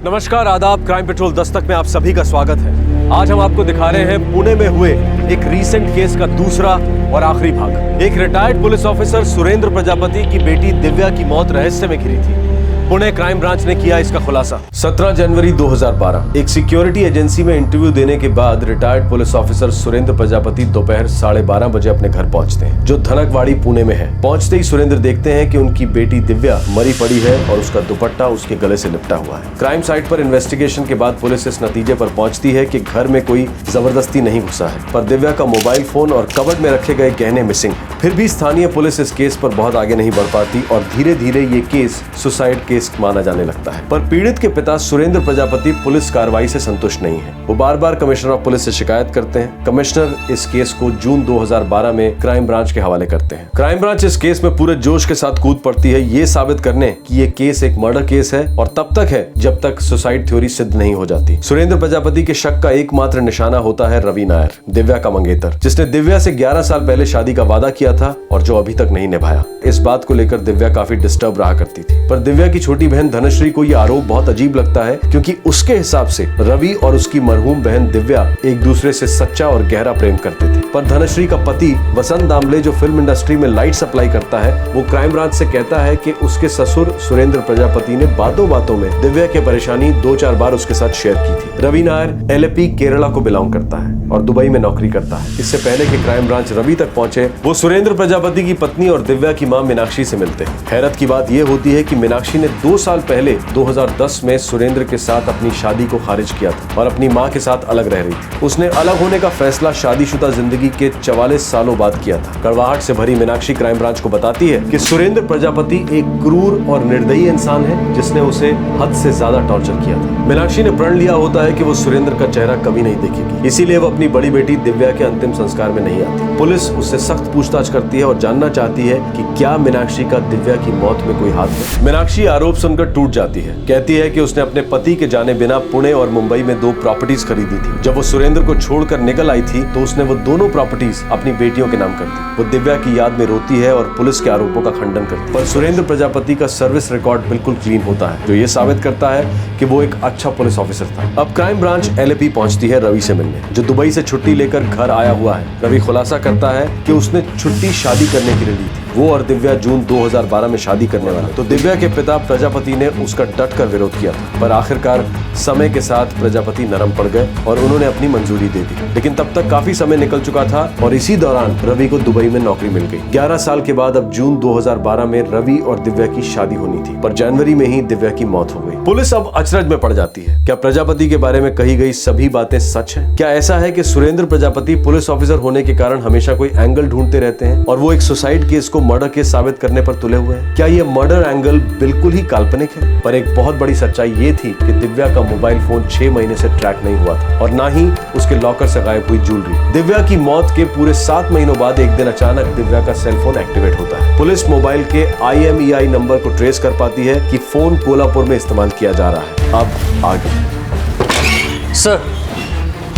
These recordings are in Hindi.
नमस्कार, आदाब। क्राइम पेट्रोल दस्तक में आप सभी का स्वागत है। आज हम आपको दिखा रहे हैं पुणे में हुए एक रीसेंट केस का दूसरा और आखिरी भाग। एक retired police officer Surendra Prajapati की बेटी दिव्या की मौत रहस्य में घिरी थी। पुणे क्राइम ब्रांच ने किया इसका खुलासा। 17 जनवरी 2012 एक सिक्योरिटी एजेंसी में इंटरव्यू देने के बाद retired police officer Surendra Prajapati दोपहर 12:30 बजे अपने घर पहुंचते हैं, जो धनकवाड़ी पुणे में है। पहुंचते ही सुरेंद्र देखते हैं कि उनकी बेटी दिव्या मरी पड़ी है और उसका दुपट्टा उसके गले से लिपटा हुआ है। क्राइम साइट पर इन्वेस्टिगेशन के बाद पुलिस इस नतीजे पर पहुंचती है कि घर में कोई जबरदस्ती नहीं घुसा है, पर दिव्या का मोबाइल फोन और कबर्ड में रखे गए गहने मिसिंग है। फिर भी स्थानीय पुलिस इस केस पर बहुत आगे नहीं बढ़ पाती और धीरे धीरे ये केस सुसाइड केस माना जाने लगता है। पर पीड़ित के पिता सुरेंद्र प्रजापति पुलिस कार्रवाई से संतुष्ट नहीं है। वो बार बार कमिश्नर ऑफ पुलिस से शिकायत करते हैं। कमिश्नर इस केस को जून 2012 में क्राइम ब्रांच के हवाले करते हैं। क्राइम ब्रांच इस केस में पूरे जोश के साथ कूद पड़ती है, ये साबित करने कि ये केस एक मर्डर केस है और तब तक है जब तक सुसाइड थ्योरी सिद्ध नहीं हो जाती। सुरेंद्र प्रजापति के शक का एकमात्र निशाना होता है रवि नायर, दिव्या का मंगेतर, जिसने दिव्या से 11 साल पहले शादी का वादा किया था और जो अभी तक नहीं निभाया। इस बात को लेकर दिव्या काफी डिस्टर्ब रहा करती थी, पर दिव्या की छोटी बहन धनश्री को यह आरोप बहुत अजीब लगता है, क्योंकि उसके हिसाब से रवि और उसकी मरहूम बहन दिव्या एक दूसरे से सच्चा और गहरा प्रेम करते थे। पर धनश्री का पति वसंत दामले, जो फिल्म इंडस्ट्री में लाइट सप्लाई करता है, वो क्राइम ब्रांच से कहता है कि उसके ससुर सुरेंद्र प्रजापति ने बातों बातों में दिव्या की परेशानी 2-4 बार उसके साथ शेयर की थी। रवि नायर LAP केरला को बिलोंग करता है और दुबई में नौकरी करता है। इससे पहले कि क्राइम ब्रांच रवि तक पहुंचे, वो सुरेंद्र प्रजापति की पत्नी और दिव्या की मां मीनाक्षी से मिलते हैं। हैरत की बात यह होती है कि मीनाक्षी ने 2 साल पहले 2010 में सुरेंद्र के साथ अपनी शादी को खारिज किया था और अपनी मां के साथ अलग रह रही थी। उसने अलग होने का फैसला शादीशुदा जिंदगी के 44 सालों बाद किया था। कड़वाहट से भरी मीनाक्षी क्राइम ब्रांच को बताती है कि सुरेंद्र प्रजापति एक क्रूर और निर्दयी इंसान है, जिसने उसे हद से ज्यादा टॉर्चर किया था। मीनाक्षी ने प्रण लिया होता है कि वो सुरेंद्र का चेहरा कभी नहीं देखेगी, इसीलिए वो अपनी बड़ी बेटी दिव्या के अंतिम संस्कार में नहीं आती। पुलिस उससे सख्त पूछताछ करती है और जानना चाहती है कि क्या मीनाक्षी का दिव्या की मौत में कोई हाथ है। मीनाक्षी आरोप सुनकर टूट जाती है, कहती है कि उसने अपने पति के जाने बिना पुणे और मुंबई में 2 प्रॉपर्टीज खरीदी थी। जब वो सुरेंद्र को छोड़कर निकल आई थी तो उसने वो दोनों प्रॉपर्टीज अपनी बेटियों के नाम कर दी। वो दिव्या की याद में रोती है और पुलिस के आरोपों का खंडन करती है। पर सुरेंद्र प्रजापति का सर्विस रिकॉर्ड बिल्कुल क्लीन होता है, जो ये साबित करता है कि वो एक अच्छा पुलिस ऑफिसर था। अब क्राइम ब्रांच LAP पहुंचती है रवि से मिलने, जो दुबई से छुट्टी लेकर घर आया हुआ है। रवि खुलासा करता है कि उसने छुट्टी शादी करने के लिए ली थी। वो और दिव्या जून 2012 में शादी करने वाला, तो दिव्या के पिता प्रजापति ने उसका डट कर विरोध किया था। पर आखिरकार समय के साथ प्रजापति नरम पड़ गए और उन्होंने अपनी मंजूरी दे दी। लेकिन तब तक काफी समय निकल चुका था और इसी दौरान रवि को दुबई में नौकरी मिल गई। 11 साल के बाद अब जून 2012 में रवि और दिव्या की शादी होनी थी, पर जनवरी में ही दिव्या की मौत हो गई। पुलिस अब अचरज में पड़ जाती है। क्या प्रजापति के बारे में कही गई सभी बातें सच है? क्या ऐसा है कि सुरेंद्र प्रजापति पुलिस ऑफिसर होने के कारण हमेशा कोई एंगल ढूंढते रहते हैं और वो एक सुसाइड केस को मर्डर केस साबित करने पर तुले हुए हैं? क्या ये मर्डर एंगल बिल्कुल ही काल्पनिक है? पर एक बहुत बड़ी सच्चाई ये थी कि दिव्या का मोबाइल फोन 6 महीने से ट्रैक नहीं हुआ था और ना ही उसके लॉकर से गायब हुई ज्वेलरी। दिव्या की मौत के पूरे 7 महीनों बाद एक दिन अचानक दिव्या का सेल फोन एक्टिवेट होता है। पुलिस मोबाइल के IMEI नंबर को ट्रेस कर पाती है कि फोन कोल्हापुर में इस्तेमाल किया जा रहा है। अब आगे सर,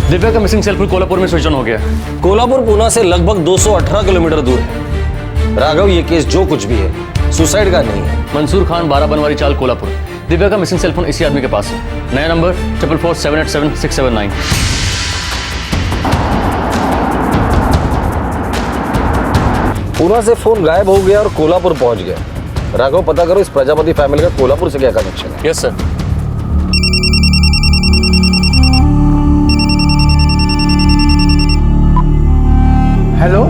दिव्या का मिसिंग सेल फोन कोल्हापुर में स्विच ऑन हो गया। कोल्हापुर पुणे से लगभग 218 किलोमीटर दूर है। राघव, ये केस जो कुछ भी है सुसाइड का नहीं है। मंसूर खान, 12 बनवारी चाल, कोल्हापुर। दिव्या का मिसिंग सेल फोन इसी आदमी के पास है। नया नंबर 444-787-679। पुणे से फोन गायब हो गया और कोल्हापुर पहुंच गया। राघव, पता करो इस प्रजापति फैमिली का कोल्हापुर से क्या कनेक्शन है। Yes sir. हेलो,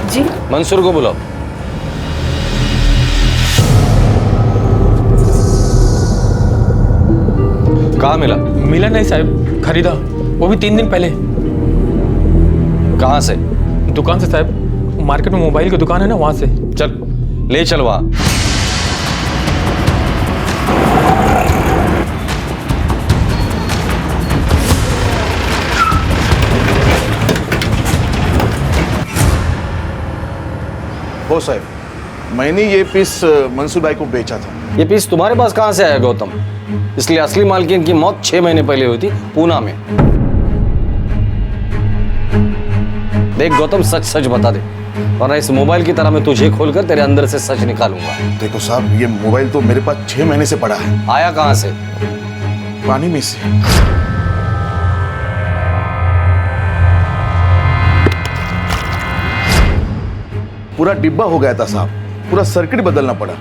जी मंसूर को बुलाओ। कहाँ मिला? मिला नहीं साहब, खरीदा, वो भी 3 दिन पहले। कहाँ से? दुकान से साहब, मार्केट में मोबाइल की दुकान है ना, वहां से। चल ले चल वहां। हो साहब, मैंने ये पीस मंसूर भाई को बेचा था। ये पीस तुम्हारे पास कहां से आया गौतम? इसलिए असली मालकिन की मौत 6 महीने पहले हुई थी पूना में। देख गौतम, सच सच बता दे, वरना इस मोबाइल की तरह मैं तुझे खोलकर तेरे अंदर से सच निकालूंगा। देखो साहब, ये मोबाइल तो मेरे पास 6 महीने से पड़ा है। आया कहां से? पानी में से। पूरा डिब्बा हो गया था साहब, पूरा सर्किट बदलना पड़ा।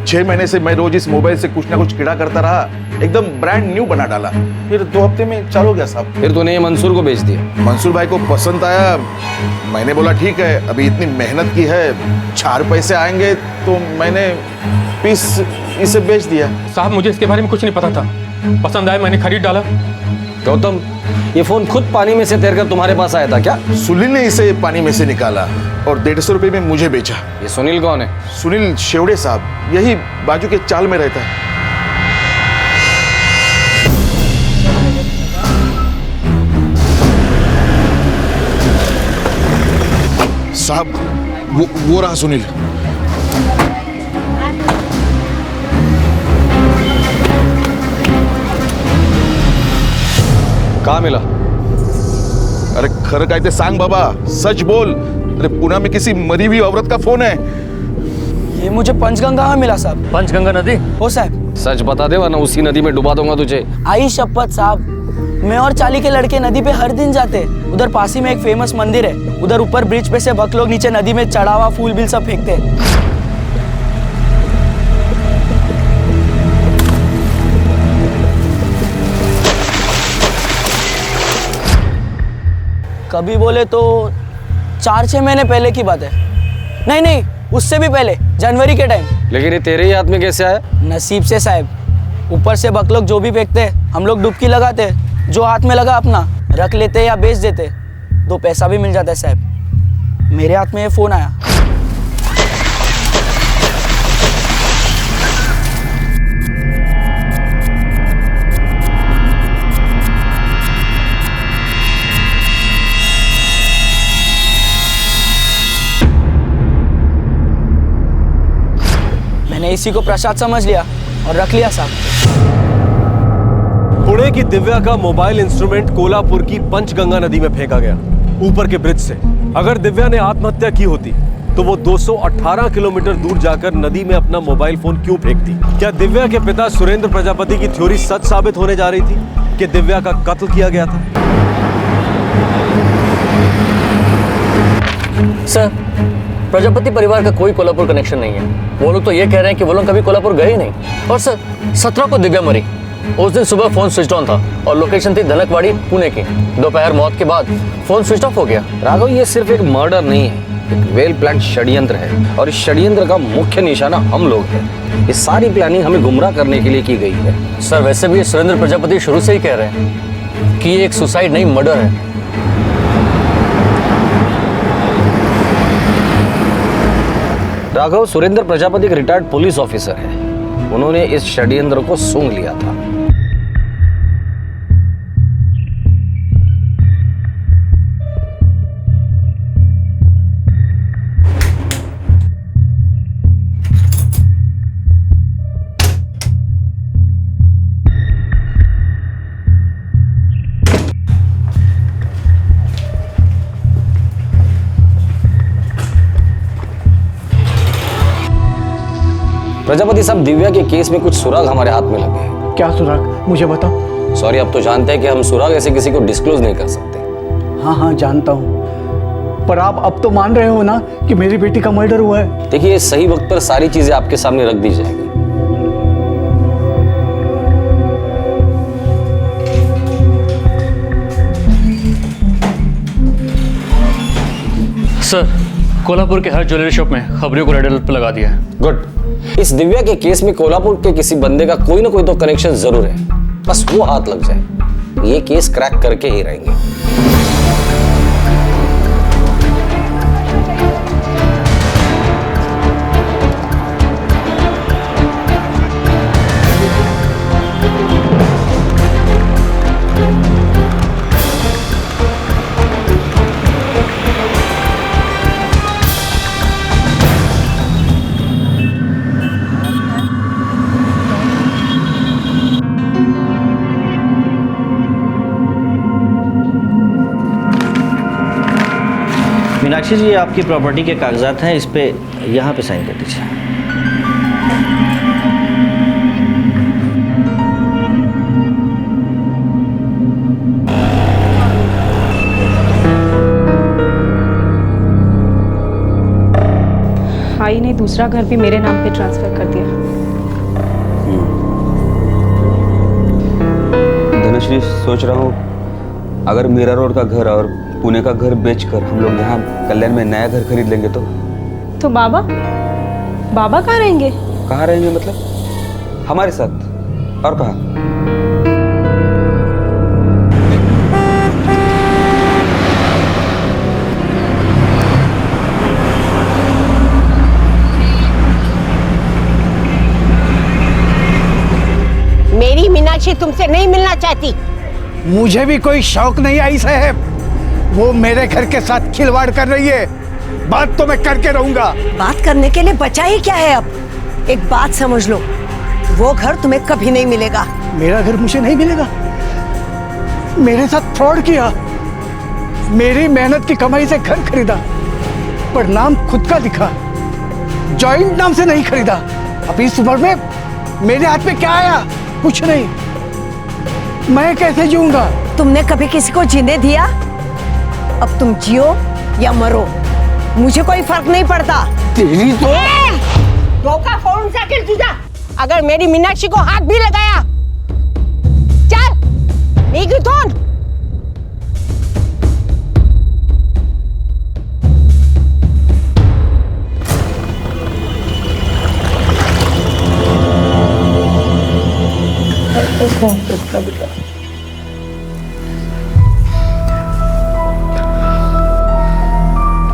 6 महीने से मैं रोज इस मोबाइल से कुछ ना कुछ कीड़ा करता रहा, एकदम ब्रांड न्यू बना डाला। फिर 2 हफ्ते में चालू हो गया साहब। फिर तूने ये मंसूर को बेच दिया? मंसूर भाई को पसंद आया, मैंने बोला ठीक है, अभी इतनी मेहनत की है, 4 पैसे आएंगे, तो मैंने पीस इसे बेच दिया। साहब मुझे इसके बारे में कुछ नहीं पता था, पसंद आया मैंने खरीद डाला। गौतम, ये फोन खुद पानी में से तैरकर तुम्हारे पास आया था क्या? सुनील ने इसे पानी में से निकाला और 150 रुपए में मुझे बेचा। ये सुनील कौन है? सुनील शेवड़े साहब, यही बाजू के चाल में रहता है। साहब वो रहा सुनील। कहाँ मिला? अरे खरं काय ते सांग बाबा, सच बोल। अरे पुणे में किसी मरी हुई औरत का फोन है। ये मुझे पंचगंगा में मिला साहब। पंचगंगा नदी? हो साहब। सच बता दे, वरना उसी नदी में डुबा दूंगा तुझे। आई शपथ साहब, मैं और चाली के लड़के नदी पे हर दिन जाते। उधर पास ही में एक फेमस मंदिर है, उधर ऊपर ब्रिज पे से भक्त लोग नीचे नदी में चढ़ावा फूल बिल सब फेंकते। कभी बोले तो 4-6 महीने पहले की बात है। नहीं, उससे भी पहले, जनवरी के टाइम। लेकिन ये तेरे ही हाथ में कैसे आया? नसीब से साहब, ऊपर से बक लोग जो भी फेंकते हम लोग डुबकी लगाते, जो हाथ में लगा अपना रख लेते या बेच देते, 2 पैसा भी मिल जाता है साहब। मेरे हाथ में ये फोन आया। मैंने इसी को प्रसाद समझ लिया और रख लिया साहब। पुणे की दिव्या का मोबाइल इंस्ट्रूमेंट कोल्हापुर की पंचगंगा नदी में फेंका गया, ऊपर के ब्रिज से। अगर दिव्या ने आत्महत्या की होती तो वो 218 किलोमीटर दूर जाकर नदी में अपना मोबाइल फोन क्यों फेंकती? क्या दिव्या के पिता सुरेंद्र प्रजापति की थ्योरी सच साबित होने जा रही थी कि दिव्या का कत्ल किया गया था? सर, प्रजापति परिवार का कोई कोल्हापुर कनेक्शन नहीं है। वो लोग तो ये कह रहे हैं कि वो लोग कभी कोल्हापुर गए ही नहीं। और सर, 17 को दिव्या मरी, उस दिन सुबह फोन स्विच ऑन था और लोकेशन थी धनकवाड़ी पुणे की। दोपहर मौत के बाद फोन स्विच ऑफ हो गया। राघव, ये सिर्फ एक मर्डर नहीं है, एक वेल प्लान षड्यंत्र है, और इस षड्यंत्र का मुख्य निशाना हम लोग हैं। ये सारी प्लानिंग हमें गुमराह करने के लिए की गई है। सर, वैसे भी सुरेंद्र प्रजापति शुरू से ही कह रहे हैं कि ये एक सुसाइड नहीं, मर्डर है। राघव, सुरेंद्र प्रजापति एक रिटायर्ड पुलिस ऑफिसर है। उन्होंने इस षड्यंत्र को सूंघ लिया था। प्रजापति साहब, दिव्या के केस में कुछ सुराग हमारे हाथ में लगे हैं। क्या सुराग, मुझे बताओ। सॉरी, अब तो जानते हैं कि हम सुराग ऐसे किसी को डिस्क्लोज नहीं कर सकते। हाँ जानता हूँ, पर आप अब तो मान रहे हो ना कि मेरी बेटी का मर्डर हुआ है। देखिए, सही वक्त पर सारी चीजें आपके सामने रख दी जाएगी। सर, कोल्हापुर के हर ज्वेलरी शॉप में खबरियों को रेड अलर्ट पर लगा दिया है। गुड। इस दिव्या के केस में कोल्हापुर के किसी बंदे का कोई ना कोई तो कनेक्शन जरूर है, बस वो हाथ लग जाए, ये केस क्रैक करके ही रहेंगे। मीनाक्षी जी, ये आपकी प्रॉपर्टी के कागजात हैं, इस पे यहाँ पे साइन कर दीजिए। भाई ने दूसरा घर भी मेरे नाम पे ट्रांसफर कर दिया। धनश्री, सोच रहा हूँ अगर मीरा रोड का घर और पुणे का घर बेचकर हम लोग यहाँ कल्याण में नया घर खरीद लेंगे तो बाबा कहाँ रहेंगे? कहाँ रहेंगे मतलब? हमारे साथ। और कहाँ? मेरी मीनाक्षी तुमसे नहीं मिलना चाहती। मुझे भी कोई शौक नहीं आई साहब। वो मेरे घर के साथ खिलवाड़ कर रही है। बात तो मैं करके रहूंगा। बात करने के लिए बचा ही क्या है अब? एक बात समझ लो, वो घर तुम्हें कभी नहीं मिलेगा। मेरा घर मुझे नहीं मिलेगा? मेरे साथ फ्रॉड किया, मेरी मेहनत की कमाई से घर खरीदा, पर नाम खुद का लिखा, जॉइंट नाम से नहीं खरीदा। अब इस उम्र में मेरे हाथ में क्या आया? कुछ नहीं। मैं कैसे जीऊंगा? तुमने कभी किसी को जीने दिया? अब तुम जियो या मरो, मुझे कोई फर्क नहीं पड़ता। तेरी तो धोखा कौन सा कर तुझा? अगर मेरी मीनाक्षी को हाथ भी लगाया, चल निकल।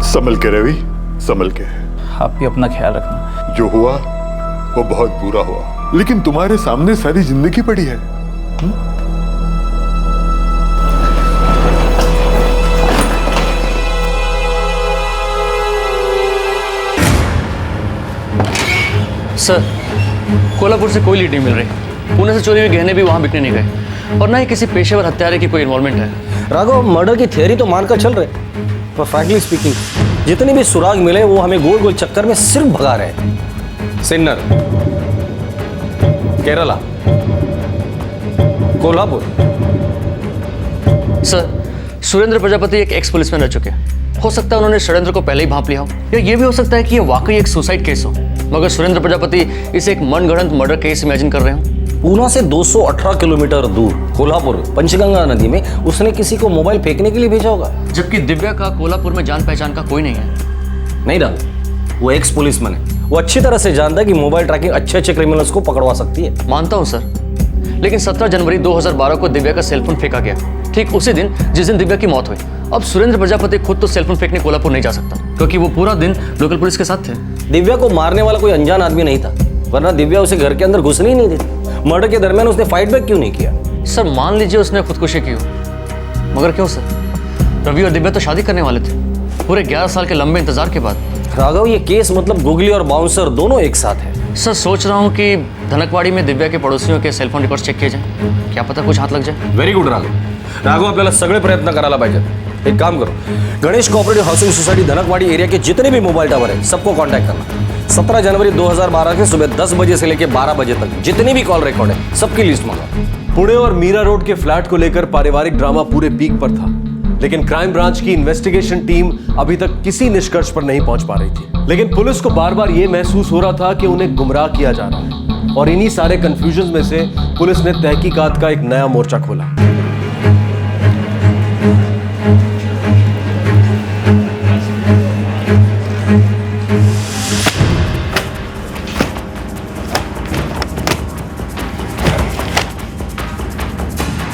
संभल के रवि, संभल के। आप भी अपना ख्याल रखना। जो हुआ वो बहुत बुरा हुआ, लेकिन तुम्हारे सामने सारी जिंदगी पड़ी है। सर, कोल्हापुर से कोई लीड नहीं मिल रही। पुणे से चोरी हुए गहने भी वहां बिकने नहीं गए, और ना ही किसी पेशेवर हत्यारे की कोई इन्वॉल्वमेंट है। राघव, मर्डर की थियरी तो मानकर चल रहे, पर फ्रैंकली स्पीकिंग जितने भी सुराग मिले वो हमें गोल गोल चक्कर में सिर्फ भगा रहे हैं। सिन्नर, केरला, कोल्हापुर। सर, सुरेंद्र प्रजापति एक एक्स पुलिसमैन रह चुके हैं। हो सकता है उन्होंने षड्यंत्र को पहले ही भांप लिया हो, या ये भी हो सकता है कि ये वाकई एक सुसाइड केस हो, मगर सुरेंद्र प्रजापति इसे एक मनगढ़ंत मर्डर केस इमेजिन कर रहे हो। पूना से 218 किलोमीटर दूर कोल्हापुर पंचगंगा नदी में उसने किसी को मोबाइल फेंकने के लिए भेजा होगा, जबकि दिव्या का कोल्हापुर में जान पहचान का कोई नहीं है। नहीं रहा, वो एक्स पुलिसमैन है। वो अच्छी तरह से जानता है कि मोबाइल ट्रैकिंग अच्छे अच्छे क्रिमिनल्स को पकड़वा सकती है। मानता हूं सर, लेकिन 17 जनवरी 2012 को दिव्या का सेलफोन फेंका गया, ठीक उसी दिन जिस दिन दिव्या की मौत हुई। अब सुरेंद्र प्रजापति खुद तो सेलफोन फेंकने कोल्हापुर नहीं जा सकता, क्योंकि वो पूरा दिन लोकल पुलिस के साथ थे। दिव्या को मारने वाला कोई अनजान आदमी नहीं था, वरना दिव्या उसे घर के अंदर घुसने ही नहीं देती। मर्डर के दरमियान उसने फाइट बैक क्यों नहीं किया? सर, मान लीजिए उसने खुदकुशी की हो, मगर क्यों सर? रवि और दिव्या तो शादी करने वाले थे, पूरे 11 साल के लंबे इंतजार के बाद। राघव, ये केस मतलब गुगली और बाउंसर दोनों एक साथ है। सर, सोच रहा हूँ कि धनकवाड़ी में दिव्या के पड़ोसियों के सेलफोन रिकॉर्ड चेक किए जाए, क्या पता कुछ हाथ लग जाए। Very good Raghav. राघव, आपल्याला सगळे प्रयत्न करायला पाहिजे। एक काम करो, Ganesh cooperative housing society Dhankawadi area के जितने भी मोबाइल टावर है सबको कांटेक्ट करना। 17 जनवरी 2012 के सुबह 10 बजे से लेकर 12 बजे तक जितनी भी कॉल रिकॉर्ड है सबकी लिस्ट मंगाओ। पुणे और मीरा रोड के फ्लैट को लेकर पारिवारिक ड्रामा पूरे पीक पर था, लेकिन क्राइम ब्रांच की इन्वेस्टिगेशन टीम अभी तक किसी निष्कर्ष पर नहीं पहुंच पा रही थी। लेकिन पुलिस को बार बार यह महसूस हो रहा था कि उन्हें गुमराह किया जा रहा है, और इन्हीं सारे कंफ्यूजन में से पुलिस ने तहकीकात का एक नया मोर्चा खोला।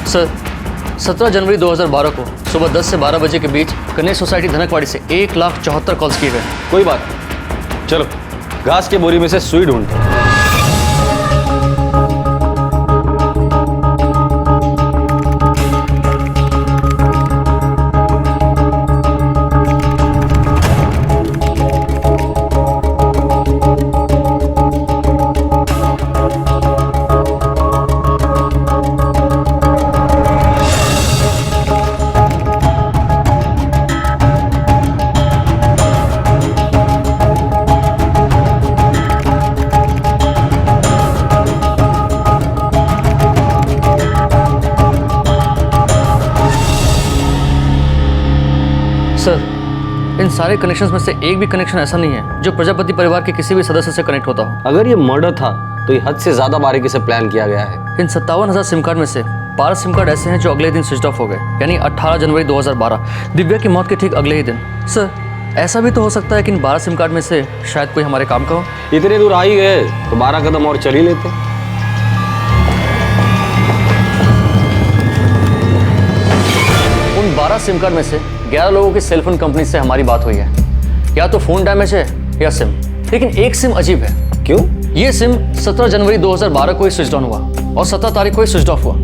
सर, 17 जनवरी 2012 को सुबह 10 से 12 बजे के बीच गणेश सोसाइटी धनकवाड़ी से 1,74,000 कॉल्स किए गए। कोई बात नहीं, चलो घास के बोरी में से सुई ढूंढते हैं। इन सारे कनेक्शंस में से एक भी कनेक्शन ऐसा नहीं है जो प्रजापति परिवार के किसी भी सदस्य से कनेक्ट होता हो। अगर ये मर्डर था तो ये हद से ज्यादा बारीकी से प्लान किया गया है। इन 57,000 सिम कार्ड में से 12 सिम कार्ड ऐसे हैं जो अगले दिन स्विच ऑफ हो गए, यानी 18 जनवरी 2012, दिव्या की मौत के ठीक अगले ही दिन। सर, ऐसा भी तो हो सकता है कि इन 12 सिम कार्ड में से शायद कोई हमारे काम का हो। इतने दूर आ ही गए तो 12 कदम और चल ही लेते। उन 12 सिम कार्ड में से 11 लोगों की सेलफोन कंपनी से हमारी बात हुई है। या तो फोन डैमेज है या सिम, लेकिन एक सिम अजीब है। क्यों? ये सिम 17 जनवरी 2012 को ही स्विच ऑन हुआ और 17 तारीख को ही स्विच ऑफ हुआ।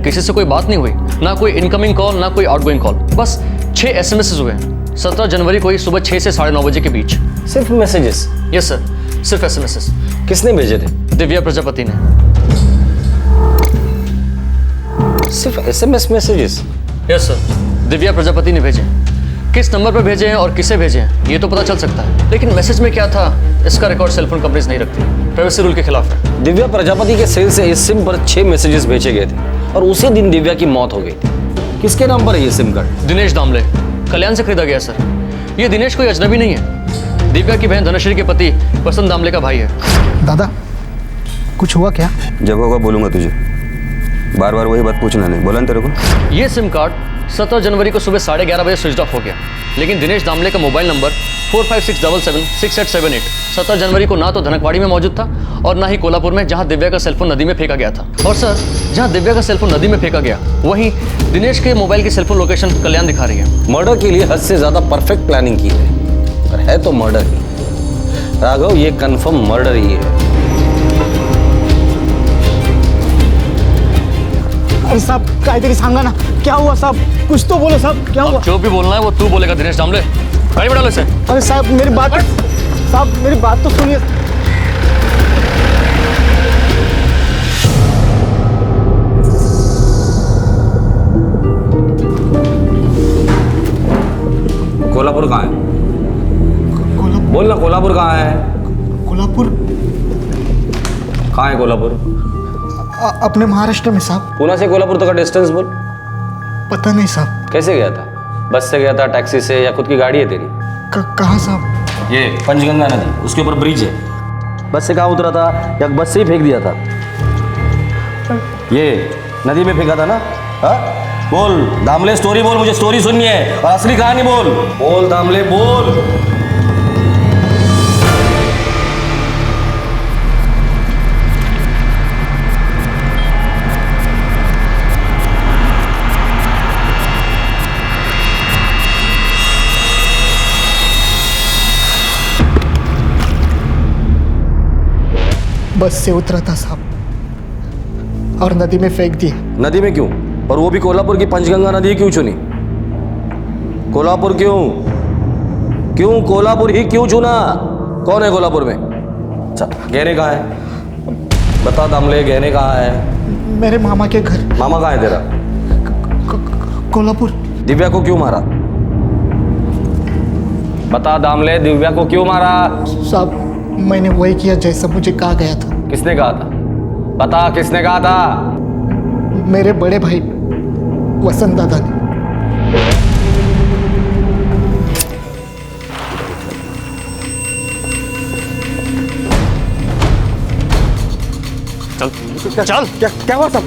किसी से कोई बात नहीं हुई, ना कोई इनकमिंग कॉल ना कोई आउटगोइंग कॉल, बस 6 एसएमएस हुए हैं 17 जनवरी को ही सुबह 6 से 9:30 बजे के बीच। सिर्फ मैसेजेस? यस सर, सिर्फ एसएमएस। किसने भेजे थे? दिव्या प्रजापति ने। सिर्फ SMS messages? Yes sir, Divya Prajapati ने भेजे। किस नंबर पर भेजे हैं और किसे भेजे हैं ये तो पता चल सकता है, लेकिन मैसेज में क्या था इसका रिकॉर्ड सेलफोन कंपनीज नहीं रखती, प्राइवेसी रूल के खिलाफ है। दिव्या प्रजापति के सेल से इस सिम पर 6 मैसेजेस भेजे गए थे और उसी दिन दिव्या की मौत हो गई थी। किसके नाम पर है ये सिम कार्ड? दिनेश दामले, कल्याण से खरीदा गया सर। ये दिनेश कोई अजनबी नहीं है, दिव्या की बहन धनश्री के पति वसंत दामले का भाई है। दादा, कुछ हुआ क्या? जब होगा बोलूंगा तुझे, बार बार वही बात पूछना नहीं। बोला ना तेरे को? ये सिम कार्ड 17 जनवरी को सुबह 11:30 बजे स्विच ऑफ हो गया, लेकिन दिनेश दामले का मोबाइल नंबर 45677688 17 जनवरी को ना तो धनकवाड़ी में मौजूद था और ना ही कोल्हापुर में, जहां दिव्या का सेलफोन नदी में फेंका गया था। और सर, जहां दिव्या का सेलफोन नदी में फेंका गया वहीं दिनेश के मोबाइल की सेलफोन लोकेशन कल्याण दिखा रही है। मर्डर के लिए हद से ज्यादा परफेक्ट प्लानिंग की है, पर है तो मर्डर ही। राघव, ये कंफर्म मर्डर ही है। अरे साहब, काहीतरी सांगा ना, क्या हुआ साहब? कुछ तो बोलो साहब, क्या हुआ? जो भी बोलना है वो तू बोलेगा दिनेश दामले। गाड़ी बढ़ा लो इसे। अरे साहब, मेरी बात तो सुनिए। कोल्हापुर कहाँ है? बोल ना, कोल्हापुर कहाँ है? कोल्हापुर कहाँ है कोल्हापुर? अपने महाराष्ट्र में साहब। पुणे से कोल्हापुर तक का डिस्टेंस बोल। पता नहीं साहब। कैसे गया था? बस से गया था, टैक्सी से, या खुद की गाड़ी है तेरी? कहाँ साहब? ये पंचगंगा नदी, उसके ऊपर ब्रिज है। बस से कहाँ उतरा था या बस से ही फेंक दिया था? ये नदी में फेंका था ना? हाँ बोल दामले, स्टोरी बोल, मुझे स्टोरी सुननी है और असली कहानी बोल। बोल दामले, बोल। बस से उतरा था साहब और नदी में फेंक दिया। नदी में क्यों? और वो भी कोल्हापुर की पंचगंगा नदी क्यों चुनी? कोल्हापुर क्यों? क्यों कोल्हापुर ही क्यों चुना? कौन है कोल्हापुर में? चल, गहने कहाँ है? बता दामले, गहने कहाँ है? मेरे मामा के घर। मामा कहाँ है तेरा? कोल्हापुर। दिव्या को क्यों मारा? बता दामले, दिव्या को क्यों मारा? साहब, मैंने वही किया जैसा मुझे कहा गया था। किसने कहा था? बता, किसने कहा था? मेरे बड़े भाई वसंत दादा ने। चल चल। क्या हुआ साहब?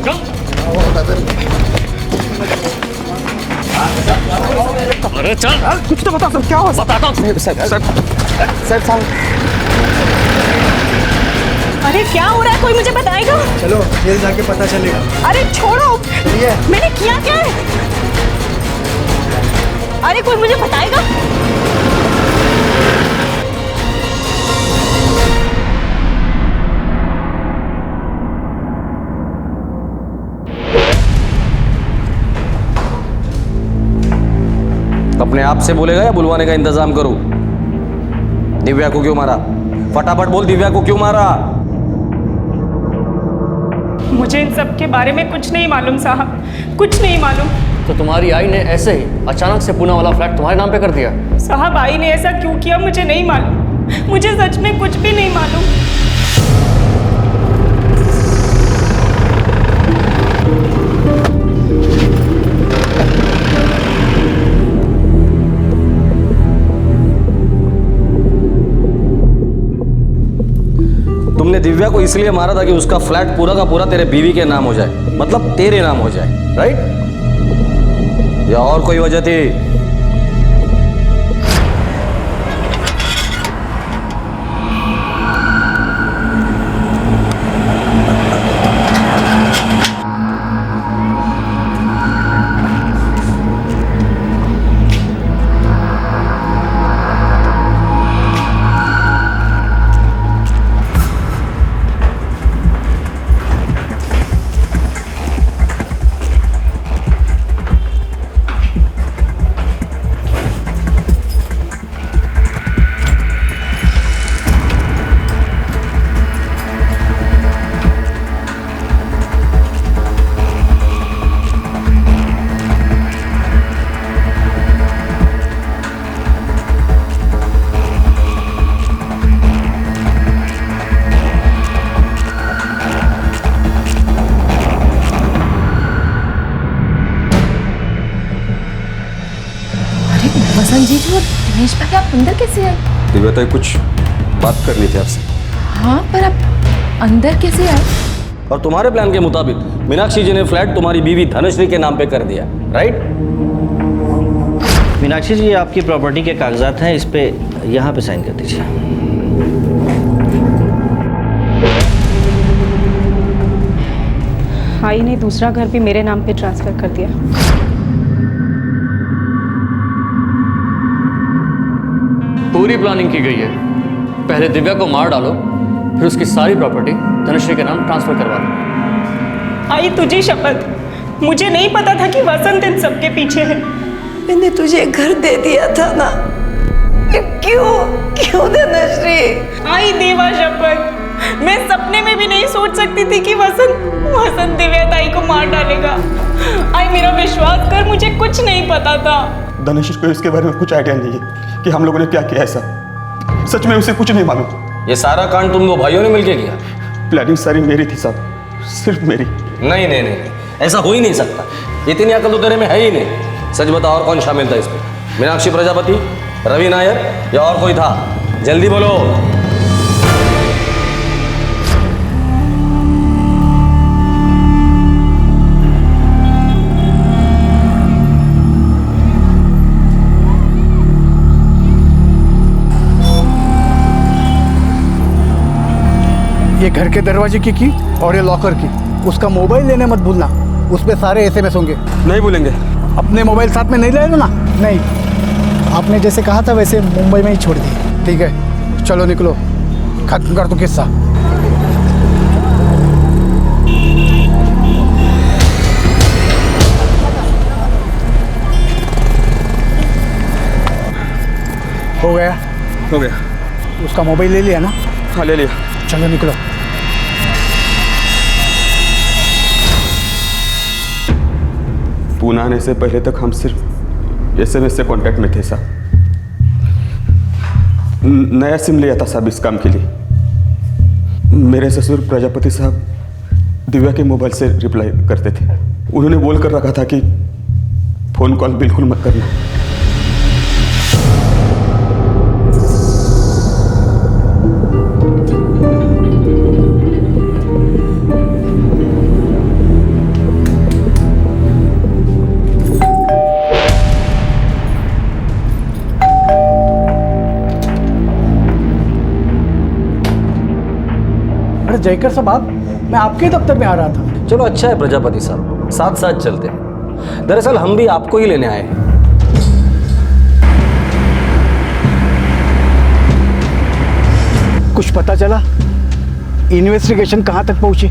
अरे चल, कुछ तो बताओ सर, क्या हुआ? बताता हूँ। सर। अरे क्या हो रहा है, कोई मुझे बताएगा? चलो जेल जाके पता चलेगा। अरे छोड़ो, मैंने किया क्या है? अरे कोई मुझे बताएगा? अपने आप से बोलेगा या बुलवाने का इंतजाम करूं? दिव्या को क्यों मारा? फटाफट बोल, दिव्या को क्यों मारा? मुझे इन सब के बारे में कुछ नहीं मालूम साहब, कुछ नहीं मालूम। तो तुम्हारी आई ने ऐसे ही अचानक से पूना वाला फ्लैट तुम्हारे नाम पे कर दिया? साहब, आई ने ऐसा क्यों किया मुझे नहीं मालूम, मुझे सच में कुछ भी नहीं मालूम। तुमने दिव्या को इसलिए मारा था कि उसका फ्लैट पूरा का पूरा तेरे बीवी के नाम हो जाए, मतलब तेरे नाम हो जाए, राइट? या और कोई वजह थी? वसंत जीजू और दिनेश भाई आप अंदर कैसे आए? दिव्या तो कुछ बात करनी थी आपसे। हाँ, पर आप अंदर कैसे आए? और तुम्हारे प्लान के मुताबिक मीनाक्षी जी ने फ्लैट तुम्हारी बीवी धनश्री के नाम पे कर दिया, राइट? मीनाक्षी जी, ये आपकी प्रॉपर्टी के कागजात हैं, इस पे यहाँ पे साइन कर दीजिए। भाई ने दूसरा घर भी मेरे नाम पे ट्रांसफर कर दिया। पूरी प्लानिंग की गई है। पहले दिव्या को मार डालो, फिर उसकी सारी प्रॉपर्टी धनश्री के नाम ट्रांसफर करवा लो। आई तुझे शपथ, मुझे नहीं पता था कि वसंत इन सबके पीछे है। मैंने तुझे घर दे दिया था ना, क्यों धनश्री? आई देवा शपथ, मैं सपने में भी नहीं सोच सकती थी कि वसंत दिव्या ताई को मार डालेगा। आई मेरा विश्वास कर, मुझे कुछ नहीं पता था। धनश्री को इसके बारे में कुछ आइडिया नहीं है कि हम लोगों ने क्या किया ऐसा। सच में उसे कुछ नहीं मालूम। ये सारा कांड तुम दो भाइयों ने मिलकर किया? प्लानिंग सारी मेरी थी साहब, सिर्फ मेरी। नहीं नहीं नहीं, ऐसा हो ही नहीं सकता। इतनी अकल तो तेरे में है ही नहीं। सच बता, और कौन शामिल था इसमें? मीनाक्षी प्रजापति, रवि नायर या और कोई था? जल्दी बोलो। ये घर के दरवाजे की और ये लॉकर की। उसका मोबाइल लेने मत भूलना, उस पे सारे SMS होंगे। नहीं भूलेंगे। अपने मोबाइल साथ में नहीं ले ना? नहीं, आपने जैसे कहा था वैसे मुंबई में ही छोड़ दिए। ठीक है, चलो निकलो, खत्म कर दो किस्सा। हो गया? हो गया। उसका मोबाइल ले लिया ना? हाँ, ले लिया। चलो निकलो। पूना आने से पहले तक हम सिर्फ SMS से कांटेक्ट में थे साहब। नया सिम लिया था साहब इस काम के लिए। मेरे ससुर प्रजापति साहब दिव्या के मोबाइल से रिप्लाई करते थे। उन्होंने बोल कर रखा था कि फोन कॉल बिल्कुल मत करना। जयकर साहब, मैं आपके दफ्तर में आ रहा था। चलो अच्छा है प्रजापति साहब, साथ साथ चलते हैं। दरअसल हम भी आपको ही लेने आए हैं। कुछ पता चला? इन्वेस्टिगेशन कहाँ तक पहुंची?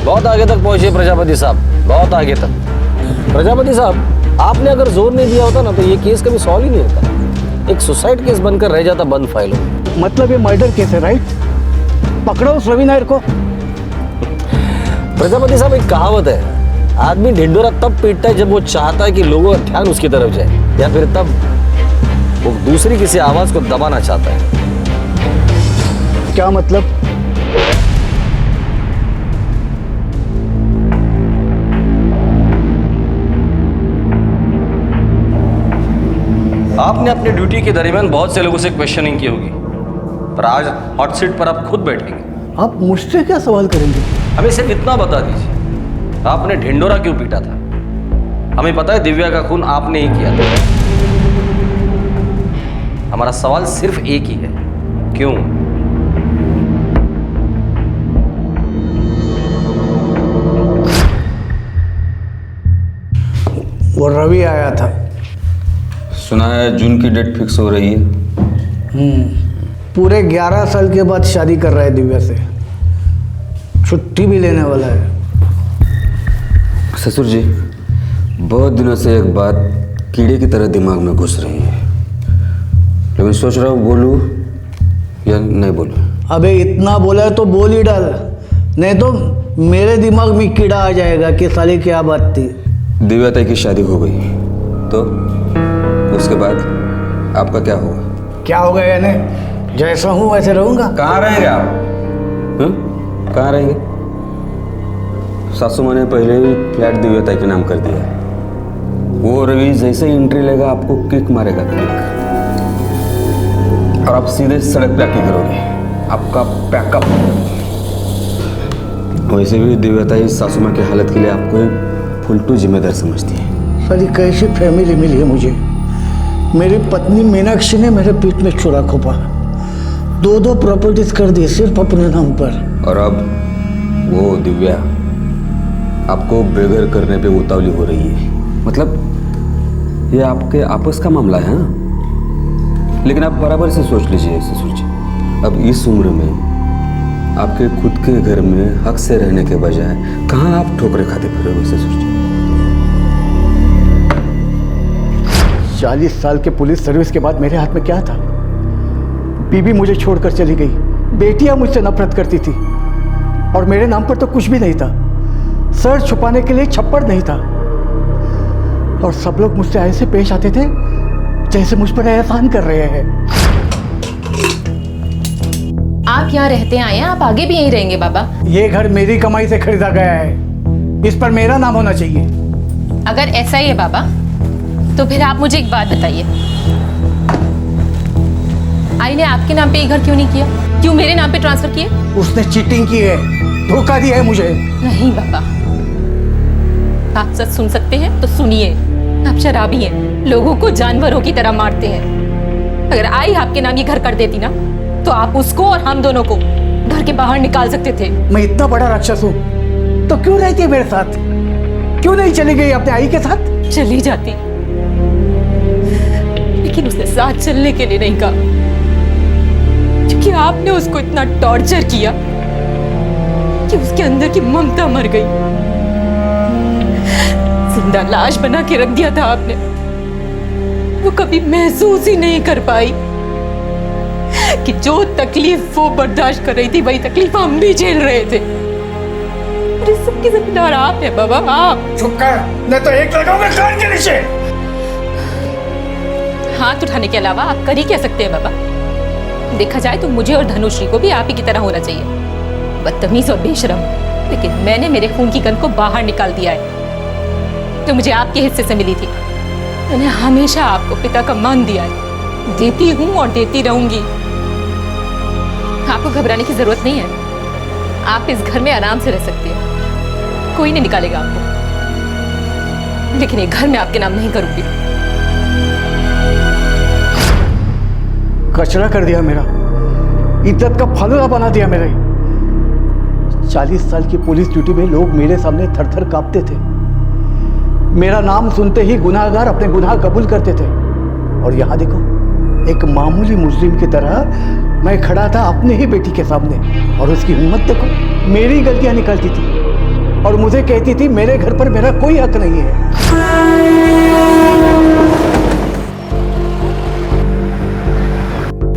बहुत आगे तक पहुंचे प्रजापति साहब, बहुत आगे तक। प्रजापति साहब, आपने अगर जोर नहीं दिया होता ना तो ये केस कभी सॉल्व ही नहीं होता। एक सुसाइड केस बनकर रह जाता बंद फाइलों में। मतलब ये मर्डर केस है, राइट? पकड़ो उस रवि नायर को। प्रजापति साहब, एक कहावत है, आदमी ढिंडोरा तब पीटता है जब वो चाहता है कि लोगों का ध्यान उसकी तरफ जाए, या फिर तब वो दूसरी किसी आवाज को दबाना चाहता है। क्या मतलब? आपने अपनी ड्यूटी के दरमियान बहुत से लोगों से क्वेश्चनिंग की होगी, पर आज हॉट सीट पर आप खुद बैठेंगे आप मुझसे क्या सवाल करेंगे? हमें सिर्फ इतना बता दीजिए, आपने ढिंडोरा क्यों पीटा था? हमें पता है दिव्या का खून आपने ही किया था। हमारा सवाल सिर्फ एक ही है, क्यों? वो रवि आया था। सुना है जून की डेट फिक्स हो रही है। पूरे 11 साल के बाद शादी कर रहा है दिव्या से। छुट्टी भी लेने वाला है। ससुर जी, बहुत दिनों से एक बात कीड़े की तरह दिमाग में घुस रही है, लेकिन सोच रहा हूँ बोलूँ या नहीं बोलूँ। अबे इतना बोला है तो बोल ही डाल, नहीं तो मेरे दिमाग में कीड़ा आ जाएगा कि साले क्या बात थी। दिव्या ताई की शादी हो गई तो उसके बाद आपका क्या होगा? क्या होगा यानी? जैसा हूँ वैसे रहूंगा। कहाँ रहेंगे आप? कहाँ रहेंगे? सासू माँ ने पहले ही फ्लैट दिव्या ताई के नाम कर दिया है। वो रवि जैसे ही एंट्री लेगा आपको किक मारेगा, किक, और आप सीधे सड़क पे आके गिरोगे। आपका पैकअप। वैसे भी दिव्या ताई सासू माँ की हालत के लिए आपको फुलटू जिम्मेदार समझती है। साली कैसी फैमिली मिली है मुझे। मेरी पत्नी मीनाक्षी ने मेरे पीठ में छुरा खोपा, 2 प्रॉपर्टीज कर दी सिर्फ अपने नाम पर। और अब वो दिव्या आपको बेघर करने पे उतावली हो रही है। मतलब ये आपके आपस का मामला है, हाँ? लेकिन आप बराबर से सोच लीजिए ससुर जी, अब इस उम्र में आपके खुद के घर में हक से रहने के बजाय कहाँ आप ठोकरे खाते फिरोगे ससुर जी? 40 साल के पुलिस सर्विस के बाद मेरे हाथ में क्या था? बीबी मुझे छोड़कर चली गई, बेटियां मुझसे नफरत करती थी, और मेरे नाम पर तो कुछ भी नहीं था। सर छुपाने के लिए छप्पड़ नहीं था, और सब लोग मुझसे ऐसे पेश आते थे जैसे मुझ पर एहसान कर रहे हैं। आप यहाँ रहते आए हैं, आप आगे भी यहीं रहेंगे बाबा? ये घर मेरी कमाई से खरीदा गया है, इस पर मेरा नाम होना चाहिए। अगर ऐसा ही है बाबा, तो फिर आप मुझे एक बात बताइए, आई ने आपके नाम पे ये घर क्यों नहीं किया? क्यों मेरे नाम पे ट्रांसफर किए? उसने चीटिंग की है, धोखा दिया है मुझे। नहीं बाबा, आप सच सुन सकते हैं तो सुनिए। आप शराबी हैं, लोगों को जानवरों की तरह मारते हैं। अगर आई आपके नाम ये घर कर देती ना, तो आप उसको और हम दोनों को घर के बाहर निकाल सकते थे। मैं इतना बड़ा राक्षस हूँ तो क्यों रहती है मेरे साथ? क्यों नहीं चली गई अपने आई के साथ? चली जाती, लेकिन उसने साथ चलने के लिए नहीं कहा, क्योंकि आपने उसको इतना टॉर्चर किया कि उसके अंदर की ममता मर गई। जिंदा लाश बना के रख दिया था आपने। वो कभी महसूस ही नहीं कर पाई कि जो तकलीफ वो बर्दाश्त कर रही थी वही तकलीफ हम भी झेल रहे थे। और इस सबकी जिम्मेदार आप हैं बाबा, आप। चुप कर, नहीं तो एक लगाऊंगा कान के नीचे। हाथ उठाने के अलावा आप कर ही क्या सकते हैं बाबा? देखा जाए तो मुझे और धनुश्री को भी आप ही की तरह होना चाहिए, बदतमीज और बेशरम। लेकिन मैंने मेरे खून की गंध को बाहर निकाल दिया है, जो मुझे आपके हिस्से से मिली थी। मैंने हमेशा आपको पिता का मान दिया है, देती हूँ और देती रहूंगी। आपको घबराने की जरूरत नहीं है, आप इस घर में आराम से रह सकते हैं, कोई नहीं निकालेगा आपको। लेकिन ये घर मैं आपके नाम नहीं करूंगी। कचरा कर दिया मेरा, इज्जत का फालूदा बना दिया मेरे। 40 साल की पुलिस ड्यूटी में लोग मेरे सामने थर थर कांपते थे। मेरा नाम सुनते ही गुनाहगार अपने गुनाह कबूल करते थे। और यहाँ देखो, एक मामूली मुस्लिम की तरह मैं खड़ा था अपने ही बेटी के सामने, और उसकी हिम्मत देखो, मेरी गलतियां निकालती थी और मुझे कहती थी मेरे घर पर मेरा कोई हक नहीं है।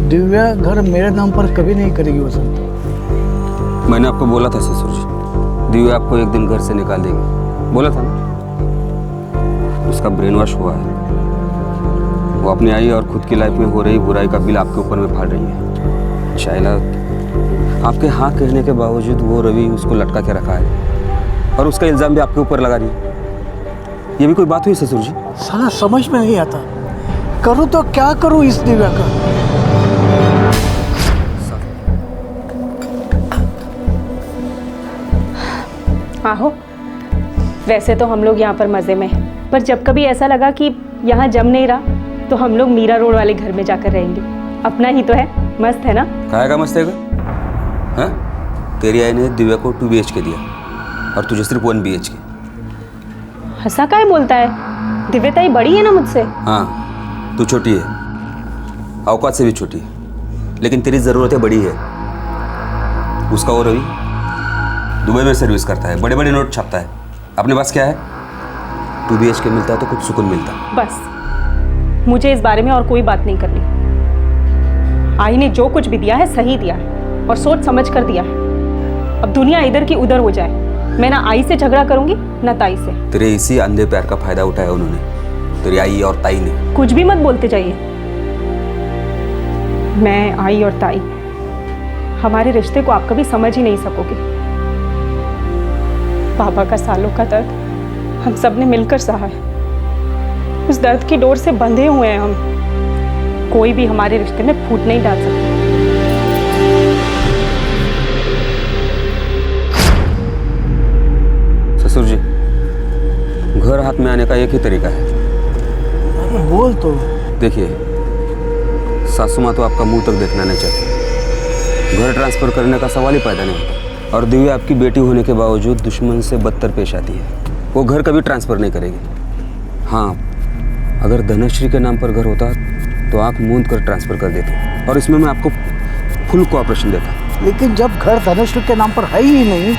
दिव्या घर मेरे नाम पर कभी नहीं करेगी वसंत। मैंने आपको बोला था ससुर जी, दिव्या आपको एक दिन घर से निकाल देगी, बोला था ना। उसका ब्रेन वॉश हुआ है, वो अपनी आई और खुद की लाइफ में हो रही बुराई का बिल आपके ऊपर में फाड़ रही है। शायला आपके हाँ कहने के बावजूद वो रवि उसको लटका के रखा है और उसका इल्जाम भी आपके ऊपर लगा रही है। ये भी कोई बात हुई ससुर जी? साला समझ में नहीं आता, करूँ तो क्या करूँ इस दिव्या का। आहो, वैसे तो हम लोग यहाँ पर मज़े में हैं, पर जब कभी ऐसा लगा कि यहाँ जम नहीं रहा तो हम लोग मीरा रोड वाले घर में जाकर रहेंगे। अपना ही तो है, मस्त है ना? काहे का मस्त है? हाँ, तेरी आई ने दिव्या को 2 BHK दिया और तुझे सिर्फ 1 BHK। हंसा काहे बोलता है? दिव्या ताई बड़ी है ना मुझसे। हाँ, तू छोटी है, औकात से भी छोटी है, लेकिन तेरी ज़रूरतें बड़ी है। उसका वो रवि दुबई में सर्विस करता है, बड़े बड़े नोट छापता है। अपने पास क्या है? 2 BHK मिलता है तो कुछ सुकून मिलता है। बस मुझे इस बारे में और कोई बात नहीं करनी। आई ने जो कुछ भी दिया है सही दिया है और सोच समझ कर दिया है। अब दुनिया इधर की उधर हो जाए, मैं ना आई से झगड़ा करूंगी ना ताई से। तेरे इसी अंधे प्यार का फायदा उठाया उन्होंने, तेरी आई और ताई ने। कुछ भी मत बोलते जाइए। मैं, आई और ताई, हमारे रिश्ते को आप कभी समझ ही नहीं सकोगे। पापा का सालों का दर्द हम सब ने मिलकर सहा है। उस दर्द की डोर से बंधे हुए हैं हम। कोई भी हमारे रिश्ते में फूट नहीं डाल सकता। ससुर जी, घर हाथ में आने का एक ही तरीका है। अरे बोल तो। देखिए, सासू माँ तो आपका मुंह तक देखना नहीं चाहती। घर ट्रांसफर करने का सवाल ही पैदा नहीं होता। और दिव्या आपकी बेटी होने के बावजूद दुश्मन से बदतर पेश आती है। वो घर कभी ट्रांसफर नहीं करेगी। हाँ, अगर धनश्री के नाम पर घर होता तो आंख मूंद कर ट्रांसफर कर देते, और इसमें मैं आपको फुल कोऑपरेशन देता। लेकिन जब घर धनश्री के नाम पर है ही नहीं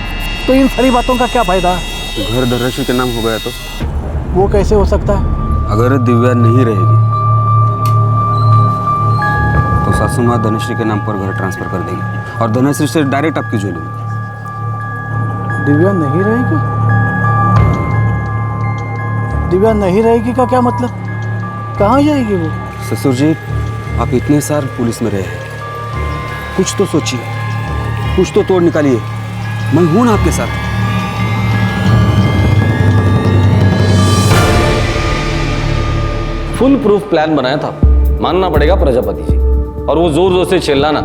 तो इन सारी बातों का क्या फायदा? घर धनश्री के नाम हो गया तो वो कैसे हो सकता है? अगर दिव्या नहीं रहेगी तो सासू माँ धनश्री के नाम पर घर ट्रांसफर कर देगी और धनश्री से डायरेक्ट आपकी झोली में। दिव्या नहीं रहेगी? दिव्या नहीं रहेगी का क्या मतलब? कहाँ जाएगी वो? ससुर जी, आप इतने साल पुलिस में रहे हैं, कुछ तो सोचिए, कुछ तो तोड़ निकालिए। मैं हूं ना आपके साथ। फुल प्रूफ प्लान बनाया था, मानना पड़ेगा प्रजापति जी। और वो जोर जोर से चिल्लाना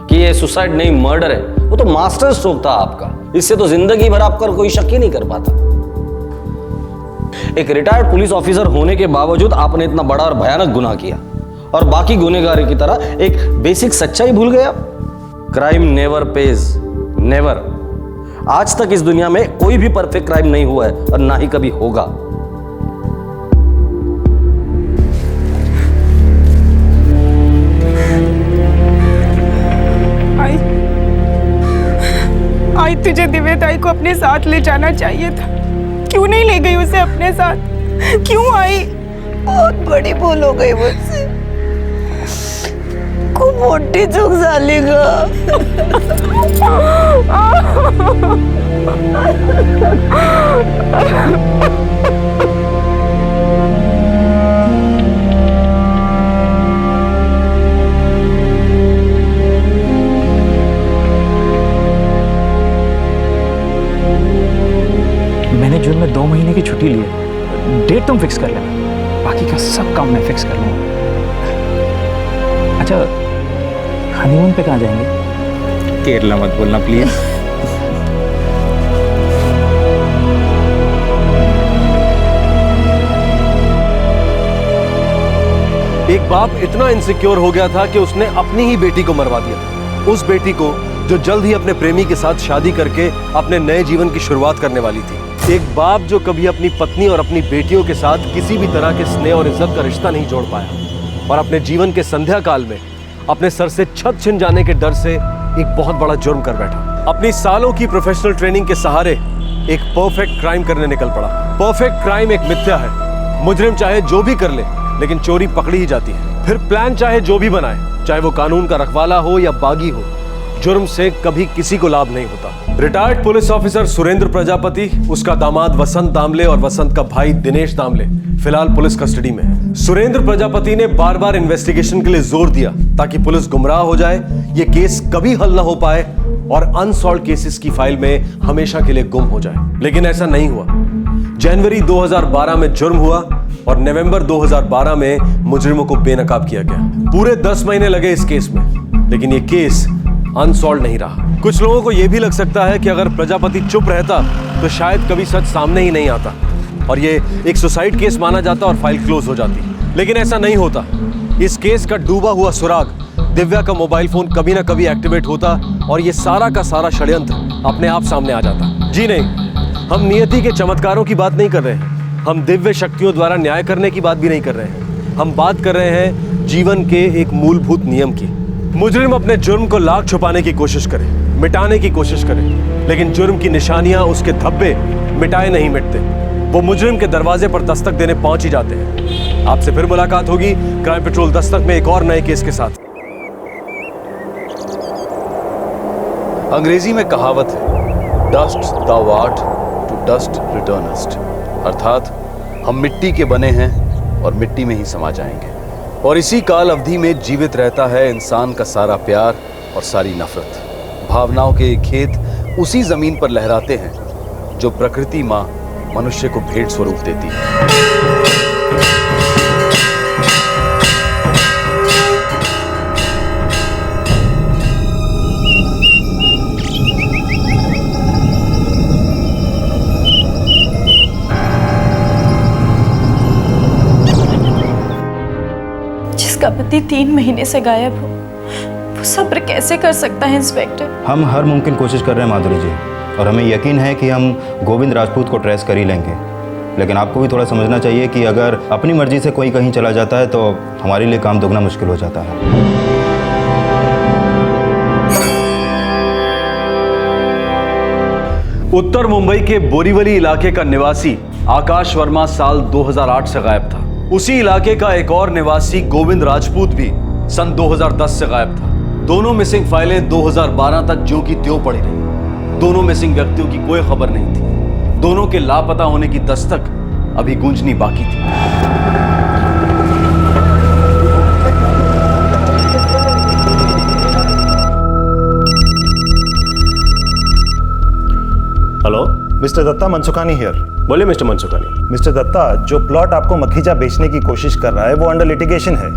कि ये सुसाइड नहीं मर्डर है, वो तो मास्टर स्ट्रोक था आपका। इससे तो जिंदगी भर आपका कोई शक ही नहीं कर पाता। एक रिटायर्ड पुलिस ऑफिसर होने के बावजूद आपने इतना बड़ा और भयानक गुनाह किया और बाकी गुनहगारों की तरह एक बेसिक सच्चाई भूल गए आप। Crime never page, never. आज तक इस दुनिया में कोई भी परफेक्ट क्राइम नहीं हुआ है और ना ही कभी होगा। आई तुझे दिव्या ताई को अपने साथ ले जाना चाहिए था। क्यों नहीं ले गई उसे अपने साथ? क्यों आई? बहुत बड़ी भूल हो गई मुझसे। खूब मोटी चूक झाली ग। मैंने जून में 2 महीने की छुट्टी ली है। डेट तुम फिक्स कर लेना, बाकी का सब काम मैं फिक्स कर लूँगा। अच्छा, हनीमून पे कहाँ जाएंगे? केरला मत बोलना प्लीज। एक बाप इतना इनसिक्योर हो गया था कि उसने अपनी ही बेटी को मरवा दिया। उस बेटी को जो जल्द ही अपने प्रेमी के साथ शादी करके अपने नए जीवन की शुरुआत करने वाली थी। एक बाप जो कभी अपनी पत्नी और अपनी बेटियों के साथ किसी भी तरह के स्नेह और इज्जत का रिश्ता नहीं जोड़ पाया और अपने जीवन के संध्या काल में अपने सर से छत छिन जाने के डर से एक बहुत बड़ा जुर्म कर बैठा। अपनी सालों की प्रोफेशनल ट्रेनिंग के सहारे एक परफेक्ट क्राइम करने निकल पड़ा। परफेक्ट क्राइम एक मिथ्या है। मुजरिम चाहे जो भी कर ले, लेकिन चोरी पकड़ी ही जाती है। फिर प्लान चाहे जो भी बनाए, चाहे वो कानून का रखवाला हो या बागी हो, जुर्म से कभी किसी को लाभ नहीं होता। Retired police officer Surendra Prajapati, उसका दामाद वसंत दामले और वसंत का भाई दिनेश दामले फिलहाल पुलिस कस्टडी में है। सुरेंद्र प्रजापति ने बार बार इन्वेस्टिगेशन के लिए जोर दिया ताकि पुलिस गुमराह हो जाए, ये केस कभी हल ना हो पाए और अनसॉल्व केसेस की फाइल में हमेशा के लिए गुम हो जाए। लेकिन ऐसा नहीं हुआ। जनवरी 2012 में जुर्म हुआ और नवंबर 2012 में मुजरिमों को बेनकाब किया गया। पूरे 10 महीने लगे इस केस में, लेकिन ये केस अनसॉल्व नहीं रहा। कुछ लोगों को यह भी लग सकता है कि अगर प्रजापति चुप रहता तो शायद कभी सच सामने ही नहीं आता और ये एक सुसाइड केस माना जाता और फाइल क्लोज हो जाती। लेकिन ऐसा नहीं होता। इस केस का डूबा हुआ सुराग दिव्या का मोबाइल फोन कभी ना कभी एक्टिवेट होता और ये सारा का सारा षड्यंत्र अपने आप सामने आ जाता। जी नहीं, हम नियति के चमत्कारों की बात नहीं कर रहे हैं, हम दिव्य शक्तियों द्वारा न्याय करने की बात भी नहीं कर रहे हैं। हम बात कर रहे हैं जीवन के एक मूलभूत नियम की। मुजरिम अपने जुर्म को लाख छुपाने की कोशिश करे, मिटाने की कोशिश करे, लेकिन जुर्म की निशानियां, उसके धब्बे मिटाए नहीं मिटते। वो मुजरिम के दरवाजे पर दस्तक देने पहुंच ही जाते हैं। आपसे फिर मुलाकात होगी क्राइम पेट्रोल दस्तक में एक और नए केस के साथ। अंग्रेजी में कहावत है, dust thou art, to dust returnest, अर्थात हम मिट्टी के बने हैं और मिट्टी में ही समा जाएंगे। और इसी काल अवधि में जीवित रहता है इंसान का सारा प्यार और सारी नफरत। भावनाओं के खेत उसी जमीन पर लहराते हैं जो प्रकृति माँ मनुष्य को भेंट स्वरूप देती है। जिसका पति 3 महीने से गायब हो, वो सब्र कैसे कर सकता है इंस्पेक्टर? हम हर मुमकिन कोशिश कर रहे हैं माधुरी जी, और हमें यकीन है कि हम गोविंद राजपूत को ट्रेस कर ही लेंगे। लेकिन आपको भी थोड़ा समझना चाहिए कि अगर अपनी मर्जी से कोई कहीं चला जाता है तो हमारे लिए काम दोगुना मुश्किल हो जाता है। उत्तर मुंबई के बोरीवली इलाके का निवासी आकाश वर्मा साल 2008 से गायब था। उसी इलाके का एक और निवासी गोविंद राजपूत भी सन 2010 से गायब था। दोनों मिसिंग फाइलें 2012 तक ज्यों की त्यों पड़ी रही। दोनों मिसिंग व्यक्तियों की कोई खबर नहीं थी। दोनों के लापता होने की दस्तक अभी गूंजनी बाकी थी। Hello, mister Datta, Mansukhani here. बोलिए मिस्टर मनसुखानी। मिस्टर दत्ता, जो प्लॉट आपको मखीजा बेचने की कोशिश कर रहा है वो अंडर लिटिगेशन है।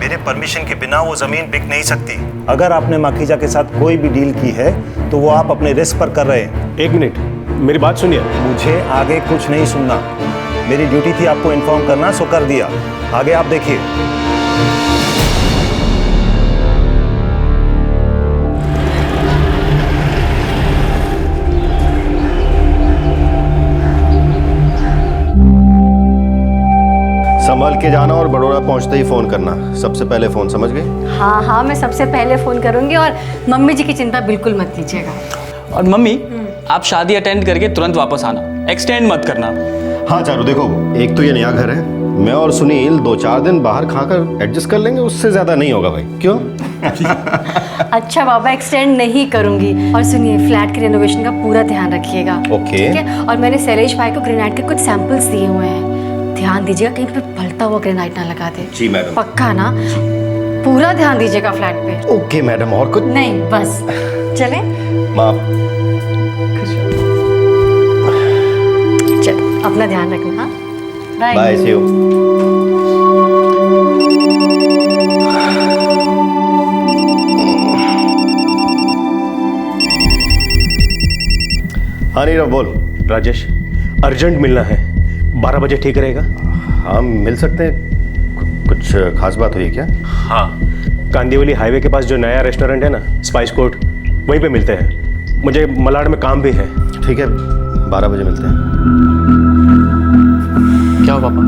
मेरे परमिशन के बिना वो जमीन बिक नहीं सकती। अगर आपने मखीजा के साथ कोई भी डील की है तो वो आप अपने रिस्क पर कर रहे हैं। एक मिनट, मेरी बात सुनिए। मुझे आगे कुछ नहीं सुनना। मेरी ड्यूटी थी आपको इन्फॉर्म करना, सो कर दिया। आगे आप देखिए। संभल के जाना और बड़ौदा पहुंचते ही फोन करना। सबसे पहले फोन, समझ गए? हाँ हाँ, मैं सबसे पहले फोन करूंगी और मम्मी जी की चिंता बिल्कुल मत कीजिएगा। और मम्मी, आप शादी अटेंड करके तुरंत वापस आना, एक्सटेंड मत करना। हाँ चारू, देखो, एक तो ये नया घर है, मैं और सुनील 2-4 दिन बाहर खाकर एडजस्ट कर लेंगे, उससे ज्यादा नहीं होगा भाई। क्यों? अच्छा बाबा, एक्सटेंड नहीं करूंगी। और सुनिए, फ्लैट के रेनोवेशन का पूरा ध्यान रखिएगा। ओके। ठीक है? और मैंने शैलेश भाई को ग्रेनाइट के कुछ सैंपल्स दिए हुए हैं, ध्यान दीजिएगा कहीं पे फलता हुआ ग्रेनाइट ना लगा दे। जी मैडम। पक्का ना? पूरा ध्यान दीजिएगा फ्लैट पे। ओके मैडम, और कुछ नहीं, बस चले। माफ। चलो, अपना ध्यान रखना। Bye bye, see you. हाँ नीरव, बोल। राजेश, अर्जेंट मिलना है। 12 बजे ठीक रहेगा? हाँ, मिल सकते हैं। कुछ खास बात हुई है क्या? हाँ, कांदीवली हाईवे के पास जो नया रेस्टोरेंट है ना, स्पाइस कोर्ट, वहीं पे मिलते हैं। मुझे मलाड में काम भी है। ठीक है, 12 बजे मिलते हैं। क्या हो पापा,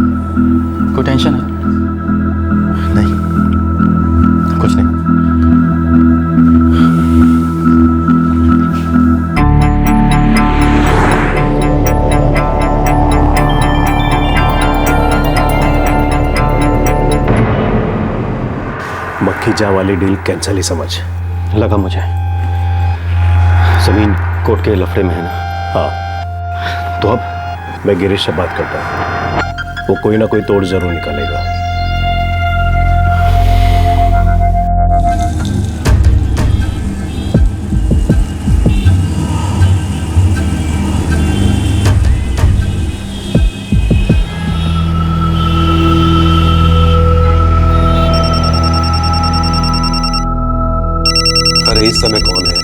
कोई टेंशन है? नहीं, कुछ नहीं। मखीजा वाली डील कैंसिल ही समझ। लगा मुझे। जमीन कोर्ट के लफड़े में है ना? हाँ। तो अब मैं गिरीश से बात करता हूँ, वो कोई ना कोई तोड़ जरूर निकालेगा। अरे इस समय कौन है?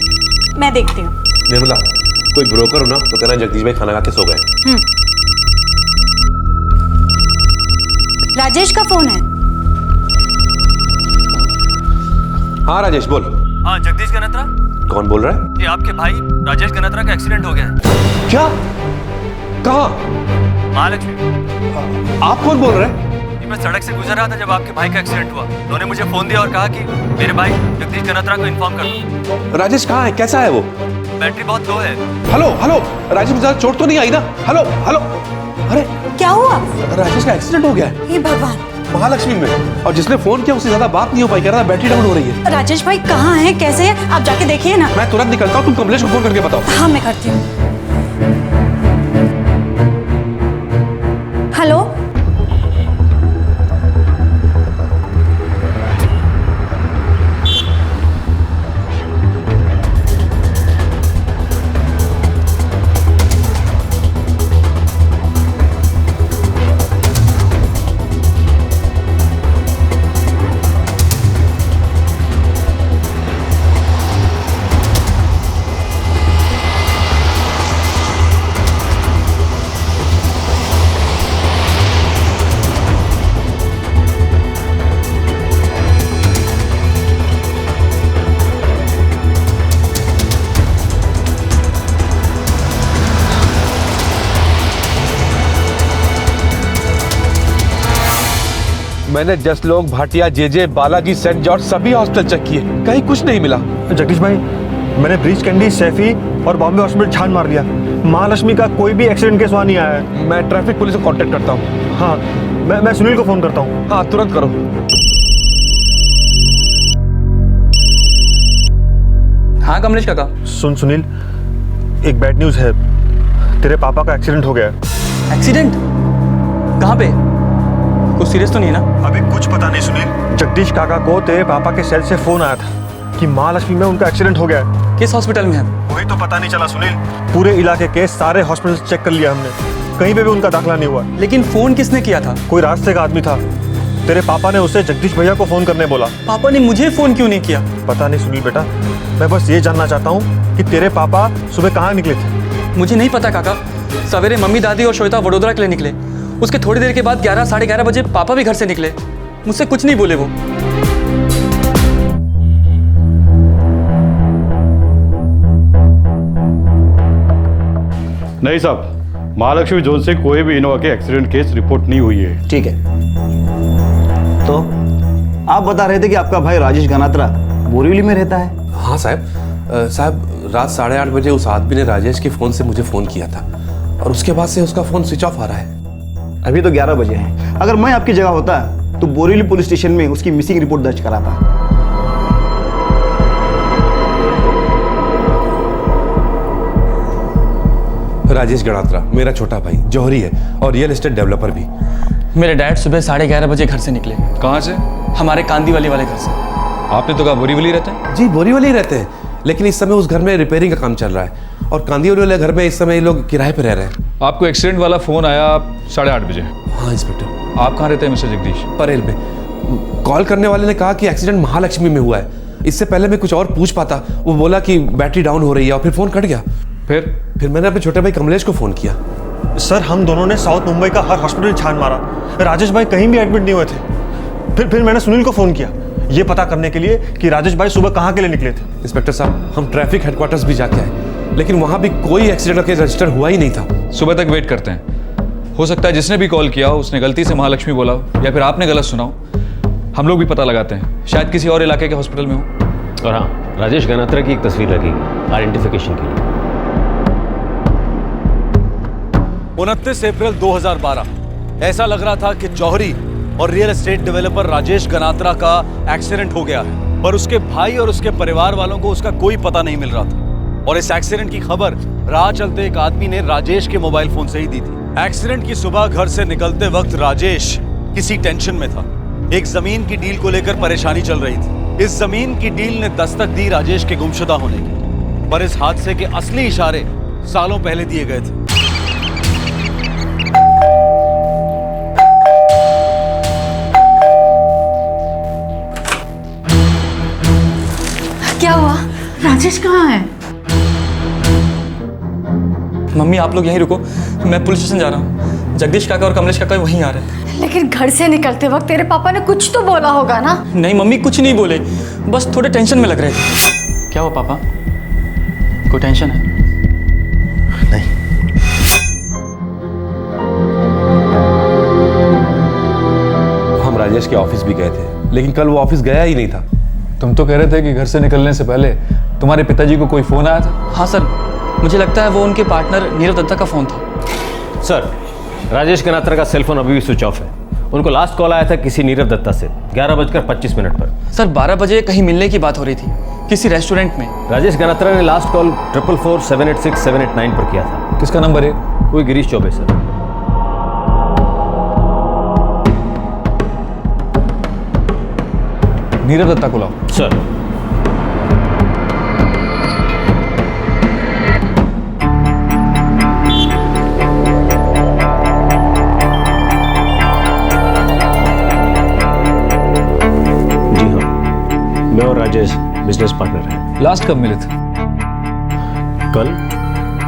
मैं देखती हूँ। निर्मला, कोई ब्रोकर हो ना तो कहना जगदीश भाई खाना खा के सो गए। राजेश का फोन है। हाँ राजेश बोल। हाँ जगदीश गनत्रा। कौन बोल रहा है? ये आपके भाई राजेश गनत्रा का एक्सीडेंट हो गया है। क्या? कहाँ? महालक्ष्मी। आप कौन बोल रहे हैं? मैं सड़क से गुजर रहा था जब आपके भाई का एक्सीडेंट हुआ। उन्होंने मुझे फोन दिया और कहा कि मेरे भाई जगदीश गनत्रा को इन्फॉर्म कर दो। राजेश कहाँ है? कैसा है वो? बैटरी बहुत लो है। हेलो हेलो, राजेश मुझे चोट तो नहीं आई ना? Hello hello. अरे क्या हुआ? राजेश का एक्सीडेंट हो गया है। हे भगवान। महालक्ष्मी में, और जिसने फोन किया उससे ज्यादा बात नहीं हो पाई, कह रहा बैटरी डाउन हो रही है। राजेश भाई कहाँ हैं, कैसे हैं? आप जाके देखिए ना। मैं तुरंत निकलता हूँ, तुम कमलेश को फोन करके बताओ। हाँ मैं करती हूँ। हेलो। मैंने Jaslok, Bhatia, JJ, Balaji, saint George सभी हॉस्पिटल चेक किए, कहीं कुछ नहीं मिला। जगदीश भाई, मैंने ब्रीच कैंडी, सैफी और बॉम्बे हॉस्पिटल छान मार लिया। महालक्ष्मी का कोई भी एक्सीडेंट केस वहाँ नहीं आया है। मैं ट्रैफिक पुलिस को कांटेक्ट करता हूँ। हाँ, मैं सुनील को फोन करता हूँ। हाँ तुरंत करो। हाँ कमलेश काका। सुन सुनील, एक बैड न्यूज़ है। तेरे पापा का एक्सीडेंट हो गया है। एक्सीडेंट? कहाँ पे? कुछ सीरियस तो नहीं है ना? अभी कुछ पता नहीं सुनील। जगदीश काका को तेरे पापा के सेल से फोन आया था कि महालक्ष्मी में उनका एक्सीडेंट हो गया है। किस हॉस्पिटल में है? वही तो पता नहीं चला सुनील। पूरे इलाके के सारे हॉस्पिटल चेक कर लिया हमने, कहीं पे भी उनका दाखिला नहीं हुआ। लेकिन फोन किसने किया था? कोई रास्ते का आदमी था। तेरे पापा ने उसे जगदीश भैया को फोन करने बोला। पापा ने मुझे फोन क्यों नहीं किया? पता नहीं सुनील बेटा, मैं बस ये जानना चाहता हूँ कि तेरे पापा सुबह कहाँ निकले थे। मुझे नहीं पता काका। सवेरे मम्मी, दादी और श्वेता वडोदरा के लिए निकले। उसके थोड़ी देर के बाद 11 साढ़े 11 बजे पापा भी घर से निकले। मुझसे कुछ नहीं बोले वो। नहीं साहब, महालक्ष्मी जोन से कोई भी इनोवा के एक्सीडेंट केस रिपोर्ट नहीं हुई है। ठीक है, तो आप बता रहे थे कि आपका भाई राजेश गनात्रा बोरीवली में रहता है। हाँ साहब, रात 8:30 बजे उस आदमी ने राजेश के फोन से मुझे फोन किया था और उसके बाद से उसका फोन स्विच ऑफ आ रहा है। अभी तो 11 बजे हैं। अगर मैं आपकी जगह होता तो बोरीवली पुलिस स्टेशन में उसकी मिसिंग रिपोर्ट दर्ज कराता। राजेश गणात्रा मेरा छोटा भाई, जौहरी है और रियल एस्टेट डेवलपर भी। मेरे डैड सुबह 11:30 बजे घर से निकले। कहाँ से? हमारे कांदीवाली वाले घर से। आपने तो कहा बोरीवली रहते हैं। जी बोरीवली ही रहते हैं, लेकिन इस समय उस घर में रिपेयरिंग का काम चल रहा है और कांदीवाली वाले घर में इस समय ये लोग किराए पर रह रहे हैं। आपको एक्सीडेंट वाला फोन आया 8:30 बजे। हाँ इंस्पेक्टर। आप कहाँ रहते हैं मिस्टर जगदीश? परेल में। कॉल करने वाले ने कहा कि एक्सीडेंट महालक्ष्मी में हुआ है। इससे पहले मैं कुछ और पूछ पाता, वो बोला कि बैटरी डाउन हो रही है और फिर फोन कट गया। फिर मैंने अपने छोटे भाई कमलेश को फोन किया। सर, हम दोनों ने साउथ मुंबई का हर हॉस्पिटल छान मारा, राजेश भाई कहीं भी एडमिट नहीं हुए थे। फिर मैंने सुनील को फोन किया ये पता करने के लिए कि राजेश भाई सुबह कहाँ के लिए निकले थे। इंस्पेक्टर साहब, हम ट्रैफिक हेडक्वार्टर्स भी जाके आए, लेकिन वहां भी कोई एक्सीडेंट केस रजिस्टर हुआ ही नहीं था। सुबह तक वेट करते हैं। हो सकता है जिसने भी कॉल किया उसने गलती से महालक्ष्मी बोला या फिर आपने गलत सुना हो। हम लोग भी पता लगाते हैं, शायद किसी और इलाके के हॉस्पिटल में हो। और हाँ, राजेश गनात्रा की एक तस्वीर लगेगी आइडेंटिफिकेशन के लिए। 29 अप्रैल 2012 ऐसा लग रहा था कि जौहरी और real estate developer Rajesh Ganatra का एक्सीडेंट हो गया है, पर उसके भाई और उसके परिवार वालों को उसका कोई पता नहीं मिल रहा था। और इस एक्सीडेंट की खबर राह चलते एक आदमी ने राजेश के मोबाइल फोन से ही दी थी। एक्सीडेंट की सुबह घर से निकलते वक्त राजेश किसी टेंशन में था। एक जमीन की डील को लेकर परेशानी चल रही थी। इस जमीन की डील ने दस्तक दी राजेश के गुमशुदा होने की, पर इस हादसे के असली इशारे सालों पहले दिए गए थे। क्या हुआ? राजेश कहाँ है? मम्मी आप लोग यहीं रुको, मैं पुलिस स्टेशन जा रहा हूँ। जगदीश काका और कमलेश काका वहीं आ रहे हैं। लेकिन घर से निकलते वक्त तेरे पापा ने कुछ तो बोला होगा ना? नहीं मम्मी कुछ नहीं बोले, बस थोड़े टेंशन में लग रहे थे। क्या हुआ पापा, कोई टेंशन है? हम राजेश के ऑफिस भी गए थे, लेकिन कल वो ऑफिस गया ही नहीं था। तुम तो कह रहे थे कि घर से निकलने से पहले तुम्हारे पिताजी को कोई फोन आया था। हाँ सर, मुझे लगता है वो उनके पार्टनर नीरव दत्ता का फोन था। सर, राजेश गनात्रा का सेलफोन अभी भी स्विच ऑफ है। उनको लास्ट कॉल आया था किसी नीरव दत्ता से 11:25 पर। सर 12 बजे कहीं मिलने की बात हो रही थी किसी रेस्टोरेंट में। राजेश गनात्रा ने लास्ट कॉल 444-786-789 पर किया था। किसका नंबर है? कोई गिरीश चौबे सर। नीरव दत्ता को लाओ। सर। जी हाँ, मैं और राजेश बिजनेस पार्टनर हैं। लास्ट कब मिले थे? कल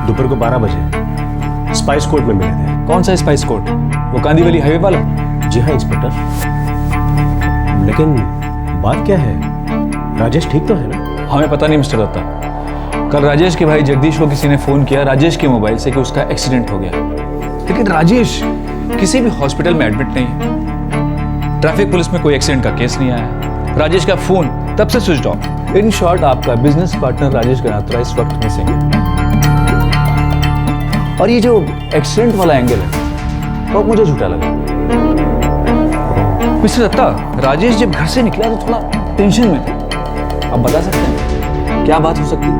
दोपहर को 12 बजे स्पाइस कोर्ट में मिले थे। कौन सा स्पाइस कोर्ट? वो कांदीवली हाईवे वाला? जी हाँ इंस्पेक्टर, लेकिन बात क्या है? राजेश ठीक तो है ना? हमें पता नहीं मिस्टर दत्ता। कल राजेश के भाई जगदीश को किसी ने फोन किया राजेश के मोबाइल से कि उसका एक्सीडेंट हो गया, लेकिन राजेश किसी भी हॉस्पिटल में एडमिट नहीं है। ट्रैफिक पुलिस में कोई एक्सीडेंट का केस नहीं आया। राजेश का फोन तब से स्विच ऑफ। इन शॉर्ट, आपका बिजनेस पार्टनर राजेश गनात्रा इस वक्त मिसिंग है। और ये जो एक्सीडेंट वाला एंगल है वो मुझे झूठा लगा। मिस्टर दत्ता, राजेश जब घर से निकला तो थोड़ा टेंशन में था। आप बता सकते हैं क्या बात हो सकती है?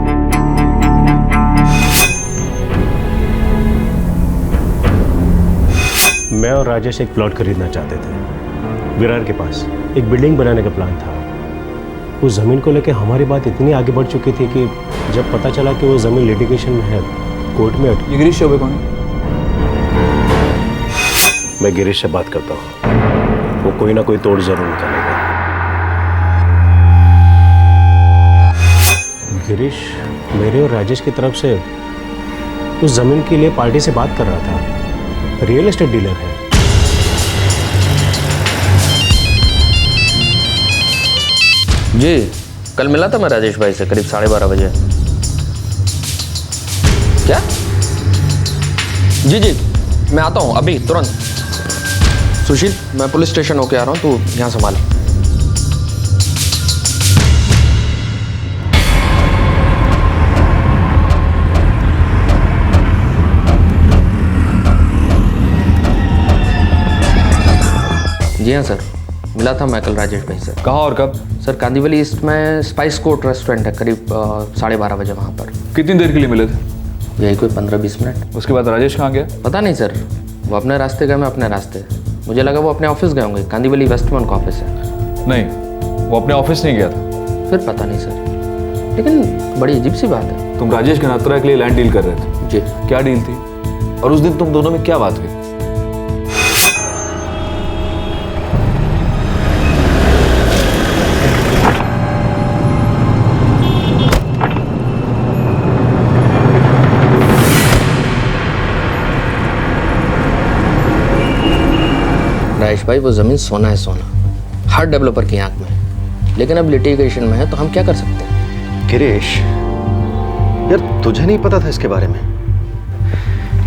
मैं और राजेश एक प्लॉट खरीदना चाहते थे विरार के पास। एक बिल्डिंग बनाने का प्लान था। उस जमीन को लेकर हमारी बात इतनी आगे बढ़ चुकी थी कि जब पता चला कि वो जमीन लिटिगेशन में है, कोर्ट में ये गिरीश चौबे कौन है? मैं गिरीश से बात करता हूँ, वो कोई ना कोई तोड़ जरूर निकालेगा। गिरीश मेरे और राजेश की तरफ से उस जमीन के लिए पार्टी से बात कर रहा था। रियल एस्टेट डीलर है। जी, कल मिला था मैं राजेश भाई से करीब 12:30 बजे। क्या? जी जी, मैं आता हूँ अभी तुरंत। सुशील, मैं पुलिस स्टेशन होके आ रहा हूँ, तू यहाँ संभाल। जी हाँ सर, मिला था मैं कल राजेश भाई से। कहाँ और कब? सर कांदीवली ईस्ट में स्पाइस कोर्ट रेस्टोरेंट है, करीब 12:30 बजे वहाँ पर। कितनी देर के लिए मिले थे? यही कोई 15-20 मिनट। उसके बाद राजेश कहाँ गया? पता नहीं सर, वो अपने रास्ते गए, मैं अपने रास्ते। मुझे लगा वो अपने ऑफिस गए होंगे, कांदीवली वेस्ट में उनका ऑफिस है। नहीं, वो अपने ऑफिस नहीं गया था। फिर पता नहीं सर, लेकिन बड़ी अजीब सी बात है। तुम राजेश गनात्रा के लिए लैंड डील कर रहे थे? जी। क्या डील थी? और उस दिन तुम दोनों में क्या बात हुई? राजेश भाई, वो ज़मीन सोना है, सोना, हर डेवलपर की आंख में। लेकिन अब लिटिगेशन में है तो हम क्या कर सकते हैं? गिरीश, यार तुझे नहीं पता था इसके बारे में?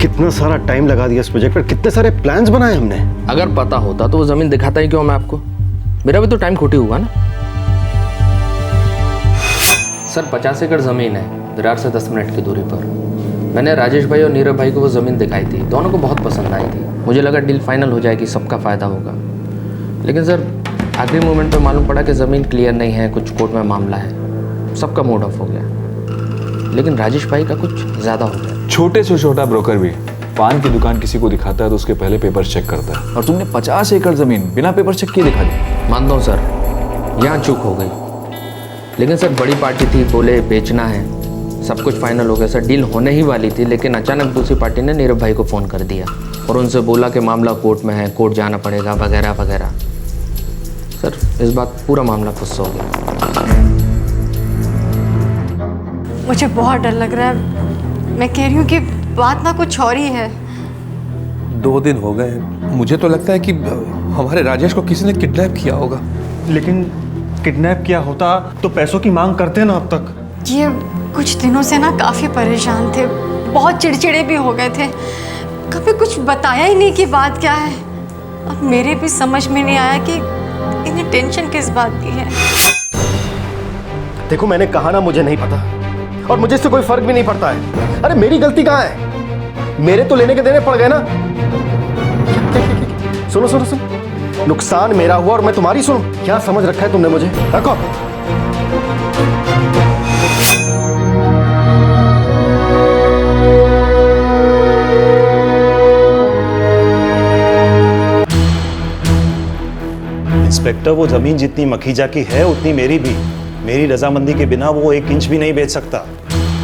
कितना सारा टाइम लगा दिया इस प्रोजेक्ट पर, कितने सारे प्लान्स बनाए हमने। अगर पता होता तो वो ज़मीन दिखाता ही क्यों मैं आपको? मेरा भी तो टाइम खोटी हुआ ना। सर 50 एकड़ ज़मीन है विरार से 10 मिनट की दूरी पर। मैंने राजेश भाई और नीरव भाई को वो ज़मीन दिखाई थी, दोनों को बहुत पसंद आई थी। मुझे लगा डील फाइनल हो जाएगी, सबका फ़ायदा होगा। लेकिन सर आखिरी मोमेंट पे मालूम पड़ा कि ज़मीन क्लियर नहीं है, कुछ कोर्ट में मामला है, सबका मूड ऑफ हो गया। लेकिन राजेश भाई का कुछ ज़्यादा हो गया। छोटे से छोटा ब्रोकर भी पान की दुकान किसी को दिखाता है तो उसके पहले पेपर चेक करता है, और तुमने 50 एकड़ ज़मीन बिना पेपर चेक किए दिखा दी। मानता हूँ सर, यहाँ चूक हो गई। लेकिन सर बड़ी पार्टी थी, बोले बेचना है, सब कुछ फाइनल हो गया सर। डील होने ही वाली थी, लेकिन अचानक दूसरी पार्टी ने नीरव भाई को फ़ोन कर दिया और उनसे बोला कि मामला कोर्ट में है, कोर्ट जाना पड़ेगा वगैरह वगैरह। सर इस बात पूरा मामला फंस हो गया। मुझे बहुत डर लग रहा है। मैं कह रही हूँ कि बात ना कुछ और ही है। 2 दिन हो गए, मुझे तो लगता है कि हमारे राजेश को किसी ने किडनैप किया होगा। लेकिन किडनैप किया होता तो पैसों की मांग करते ना अब तक। ये कुछ दिनों से ना काफ़ी परेशान थे, बहुत चिड़चिड़े भी हो गए थे, कभी कुछ बताया ही नहीं कि बात क्या है। अब मेरे भी समझ में नहीं आया कि इन्हें टेंशन किस बात की है। देखो मैंने कहा ना मुझे नहीं पता, और मुझे इससे कोई फर्क भी नहीं पड़ता है। अरे मेरी गलती कहाँ है? मेरे तो लेने के देने पड़ गए ना। सुनो सुनो सुनो, नुकसान मेरा हुआ और मैं तुम्हारी सुनूं? क्या समझ रखा है तुमने मुझे? रखो। इंस्पेक्टर, वो जमीन जितनी मखीजा की है उतनी मेरी भी। मेरी रजामंदी के बिना वो 1 इंच भी नहीं बेच सकता।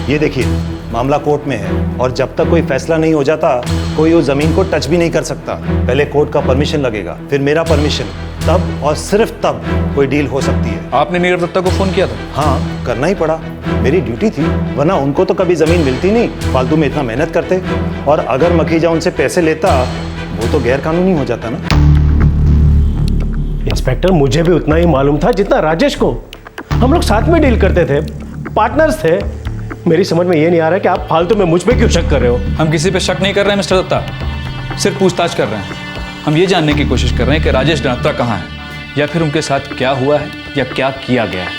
ये देखिए, मामला कोर्ट में है और जब तक कोई फैसला नहीं हो जाता कोई उस जमीन को टच भी नहीं कर सकता। पहले कोर्ट का परमिशन लगेगा, फिर मेरा परमिशन, तब और सिर्फ तब कोई डील हो सकती है। आपने नीरव दत्ता को फोन किया था? हाँ, करना ही पड़ा, मेरी ड्यूटी थी, वरना उनको तो कभी जमीन मिलती नहीं, फालतू में इतना मेहनत करते। और अगर मखीजा उनसे पैसे लेता वो तो गैर कानूनी हो जाता ना। इंस्पेक्टर, मुझे भी उतना ही मालूम था जितना राजेश को। हम लोग साथ में डील करते थे, पार्टनर्स थे। मेरी समझ में ये नहीं आ रहा है कि आप फालतू में मुझ पे क्यों शक कर रहे हो। हम किसी पे शक नहीं कर रहे हैं मिस्टर दत्ता, सिर्फ पूछताछ कर रहे हैं। हम ये जानने की कोशिश कर रहे हैं कि राजेश गनात्रा कहाँ है, या फिर उनके साथ क्या हुआ है या क्या किया गया है।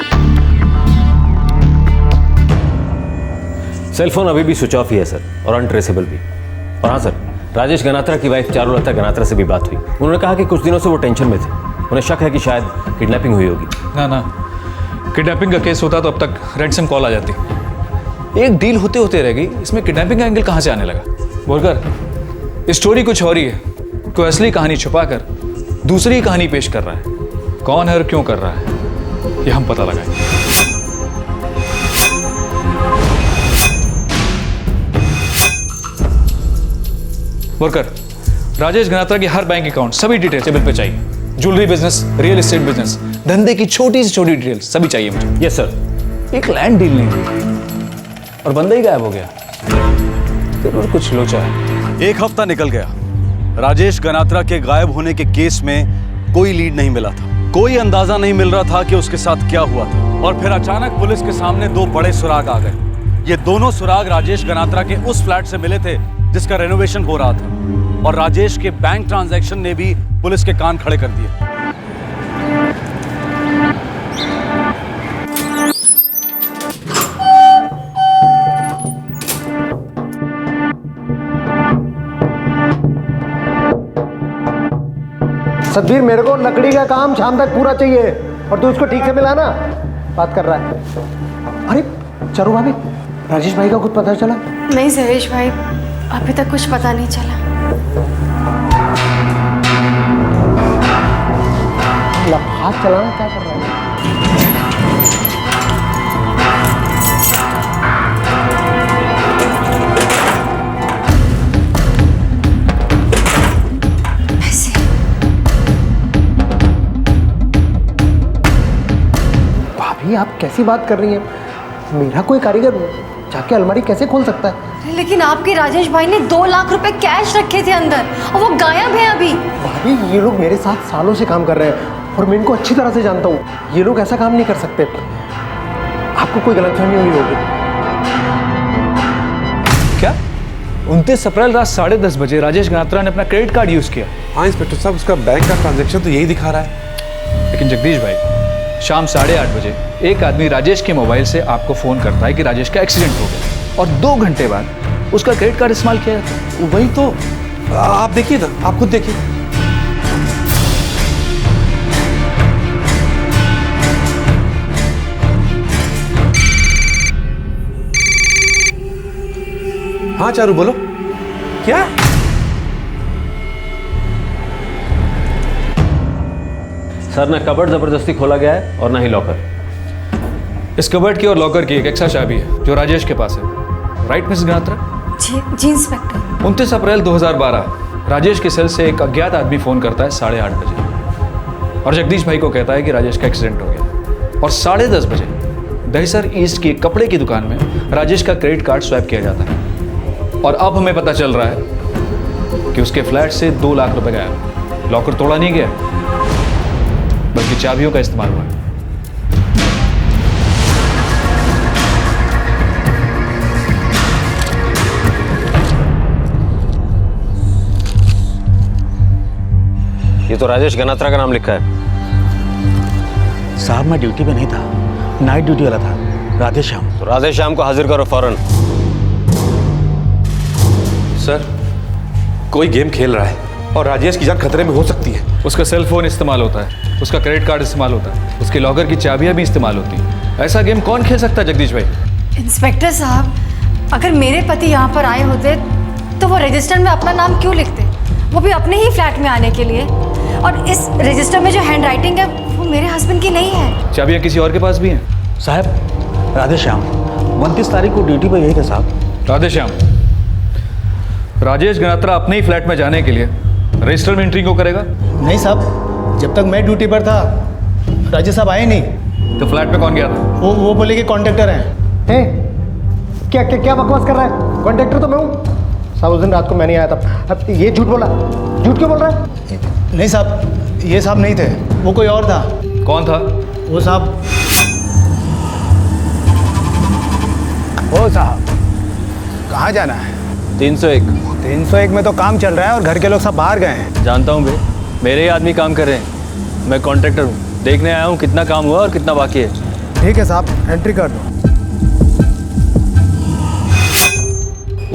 सेलफोन अभी भी स्विच ऑफ ही है सर, और अनट्रेसेबल भी। और हाँ सर, राजेश गनात्रा की वाइफ चारुलता गनात्रा से भी बात हुई। उन्होंने कहा कि कुछ दिनों से वो टेंशन में थे, उन्हें शक है कि शायद किडनैपिंग हुई होगी। ना ना, किडनैपिंग का केस होता तो अब तक रैंसम कॉल आ जाती। एक डील होते होते रह गई, इसमें किडनैपिंग का एंगल कहाँ से आने लगा? बोलकर स्टोरी कुछ और ही है। कोई असली कहानी छुपाकर दूसरी कहानी पेश कर रहा है। कौन है और क्यों कर रहा है, ये हम पता लगाएंगे। वर्कर, राजेश गनात्रा की हर बैंक अकाउंट सभी डिटेल टेबल पे चाहिए। Jewellery business, real estate business, धंधे की छोटी से छोटी डिटेल सभी चाहिए मुझे। Yes sir. एक लैंड डील नहीं हुई और बंदा ही गायब हो गया, जरूर कुछ लोचा है। 1 हफ्ता निकल गया, राजेश गनात्रा के गायब होने के केस में कोई लीड नहीं मिला था, कोई अंदाजा नहीं मिल रहा था कि उसके साथ क्या हुआ था। और फिर अचानक पुलिस के सामने 2 बड़े सुराग आ गए। ये दोनों सुराग राजेश गनात्रा के उस फ्लैट से मिले थे जिसका रेनोवेशन हो रहा था, और राजेश के बैंक ट्रांजैक्शन ने भी पुलिस के कान खड़े कर दिए। सतबीर, मेरे को लकड़ी का काम शाम तक पूरा चाहिए, और तू इसको ठीक से मिला ना। बात कर रहा है। अरे चारू भाभी, राजेश भाई का कुछ पता चला? नहीं सरेश भाई, अभी तक कुछ पता नहीं चला। हाथ चलाना क्या कर रहा है? भाभी, आप कैसी बात कर रही हैं? मेरा कोई कारीगर जाके अलमारी कैसे खोल सकता है? लेकिन आपके राजेश भाई ने 2 लाख रुपए कैश रखे थे अंदर, और वो गायब है अभी। भाभी, ये लोग मेरे साथ सालों से काम कर रहे हैं और मैं इनको अच्छी तरह से जानता हूँ। ये लोग ऐसा काम नहीं कर सकते। आपको कोई गलतफहमी हुई होगी। क्या 29 अप्रैल रात 10:30 बजे राजेश गनात्रा ने अपना क्रेडिट कार्ड यूज किया? हाँ इंस्पेक्टर साहब, उसका बैंक का ट्रांजैक्शन तो यही दिखा रहा है। लेकिन जगदीश भाई, शाम 8:30 बजे एक आदमी राजेश के मोबाइल से आपको फोन करता है कि राजेश का एक्सीडेंट हो गया, और 2 घंटे बाद उसका क्रेडिट कार्ड इस्तेमाल किया जाता है। वही तो, आप देखिए ना, आप खुद देखिए। हाँ चारू, बोलो। क्या? सर, ना कबर्ड जबरदस्ती खोला गया है और ना ही लॉकर। इस कबर्ड की और लॉकर की एक एक्स्ट्रा चाबी है जो राजेश के पास है। Right miss Ganatra? जी इंस्पेक्टर। 29 अप्रैल 2012 राजेश के सेल से एक अज्ञात आदमी फोन करता है 8:30 बजे, और जगदीश भाई को कहता है कि राजेश का एक्सीडेंट हो गया। और 10:30 बजे दहीसर ईस्ट की एक कपड़े की दुकान में राजेश का क्रेडिट कार्ड स्वैप किया जाता है। और अब हमें पता चल रहा है कि उसके फ्लैट से 2 लाख रुपए गायब। लॉकर तोड़ा नहीं गया, बल्कि चाबियों का इस्तेमाल हुआ है। ये तो राजेश गनात्रा का नाम लिखा है। साहब मैं ड्यूटी पे नहीं था, नाइट ड्यूटी वाला था। राधे श्याम। तो राधे श्याम को हाजिर करो फौरन। सर, कोई गेम खेल रहा है और राजेश की जान खतरे में हो सकती है। उसका सेल फोन इस्तेमाल होता है, उसका क्रेडिट कार्ड इस्तेमाल होता है, उसके लॉकर की चाबियां भी इस्तेमाल होती हैं। ऐसा गेम कौन खेल सकता है जगदीश भाई? इंस्पेक्टर साहब, अगर मेरे पति यहाँ पर आए होते तो वो रजिस्टर में अपना नाम क्यों लिखते, वो भी अपने ही फ्लैट में आने के लिए? और इस रजिस्टर में जो हैंड राइटिंग है वो मेरे हस्बैंड की नहीं है। चाबियां किसी और के पास भी हैं? साहब राधे श्याम 29 तारीख को ड्यूटी पर यही थे साहब। राधे श्याम, राजेश गनात्रा अपने ही फ्लैट में जाने के लिए रजिस्टर में एंट्री क्यों करेगा? नहीं साहब, जब तक मैं ड्यूटी पर था राजेश साहब आए नहीं। तो फ्लैट में कौन गया था? वो बोले कि कॉन्ट्रैक्टर हैं। क्या क्या क्या बकवास कर रहा है? कॉन्ट्रैक्टर तो मैं हूँ साहब। उस दिन रात को मैं नहीं आया था। अब ये झूठ बोला, झूठ क्यों बोल रहा है? नहीं साहब, ये साहब नहीं थे, वो कोई और था। कौन था? वो साहब कहाँ जाना है? 301। 301 में तो काम चल रहा है और घर के लोग सब बाहर गए हैं। जानता हूँ भाई, मेरे ही आदमी काम कर रहे हैं। मैं कॉन्ट्रैक्टर हूँ, देखने आया हूँ कितना काम हुआ और कितना बाकी है। ठीक है साहब, एंट्री कर दो।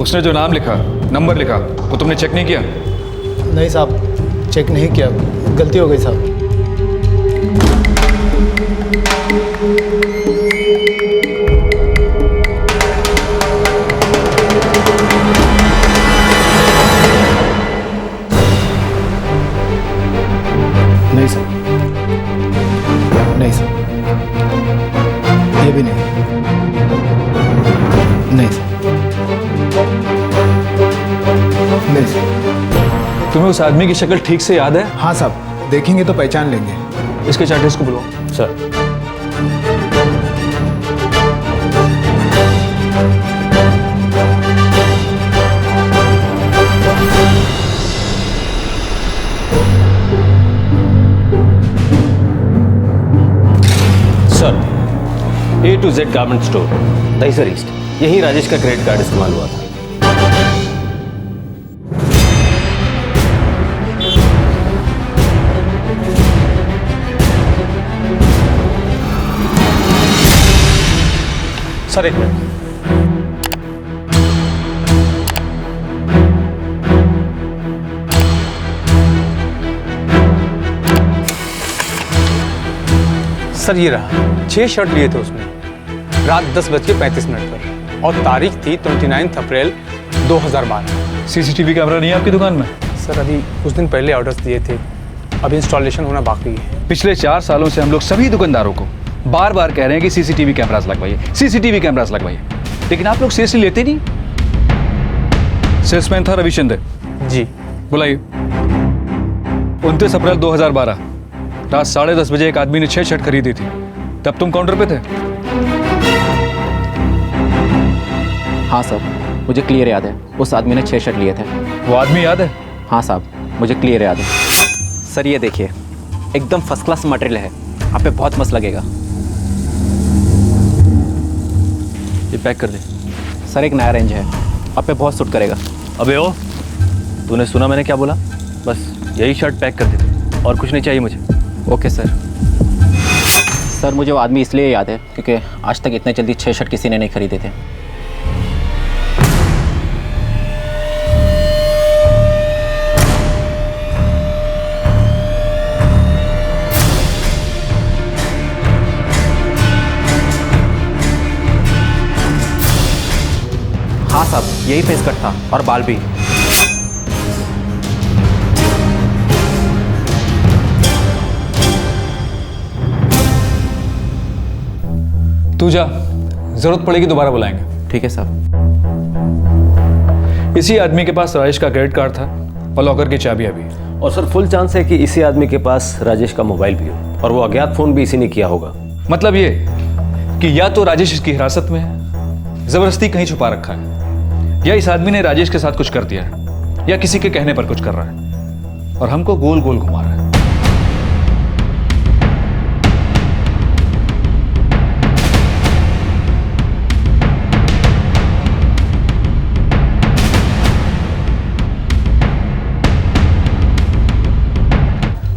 उसने जो नाम लिखा, नंबर लिखा, वो तुमने चेक नहीं किया? नहीं साहब, चेक नहीं किया, गलती हो गई साहब। नहीं सर, नहीं सर, ये भी नहीं, नहीं सर, नहीं सर। तुम्हें उस आदमी की शक्ल ठीक से याद है? हाँ साहब, देखेंगे तो पहचान लेंगे। इसके चार्टेस को बुलाओ। Sir. Sir, A to Z garment store, Dahisar east, यही राजेश का क्रेडिट कार्ड इस्तेमाल हुआ था। सर एक मिनट। सर ये रहा, 6 शर्ट लिए थे उसमें रात 10:35 पर और तारीख थी 29 अप्रैल 2012। सीसीटीवी कैमरा नहीं है आपकी दुकान में? सर अभी कुछ दिन पहले ऑर्डर्स दिए थे, अभी इंस्टॉलेशन होना बाकी है। पिछले 4 सालों से हम लोग सभी दुकानदारों को बार बार कह रहे हैं कि सीसीटीवी कैमरास लगवाइए, सीसीटीवी कैमरास लगवाइए, लेकिन आप लोग सीरियसली लेते नहीं। सेल्समैन था रविशंकर जी, बुलाइए। 29 अप्रैल 2012 रात 10:30 बजे एक आदमी ने 6 शर्ट खरीदी थी, तब तुम काउंटर पे थे? हाँ सर, मुझे क्लियर याद है, उस आदमी ने 6 शर्ट लिए थे। वो आदमी याद है? हाँ साहब, मुझे क्लियर याद है। सर ये देखिए, एकदम फर्स्ट क्लास मटेरियल है, आप पे बहुत मस्त लगेगा। ये पैक कर दे। सर एक नया रेंज है, आप पे बहुत सूट करेगा। अबे ओ, तूने सुना मैंने क्या बोला? बस यही शर्ट पैक कर दे, और कुछ नहीं चाहिए मुझे। Okay sir. सर मुझे वो आदमी इसलिए याद है क्योंकि आज तक इतने जल्दी 6 शर्ट किसी ने नहीं खरीदे थे। हाँ साहब, यही फेस कट था और बाल भी। तू जा, जरूरत पड़ेगी दोबारा बुलाएंगे। ठीक है साहब। इसी आदमी के पास राजेश का क्रेडिट कार्ड था और लॉकर की चाबियां भी। और सर फुल चांस है कि इसी आदमी के पास राजेश का मोबाइल भी हो और वो अज्ञात फोन भी इसी ने किया होगा। मतलब ये कि या तो राजेश इसकी हिरासत में है, जबरदस्ती कहीं छुपा रखा है, या इस आदमी ने राजेश के साथ कुछ कर दिया है, या किसी के कहने पर कुछ कर रहा है और हमको गोल गोल घुमा रहा है।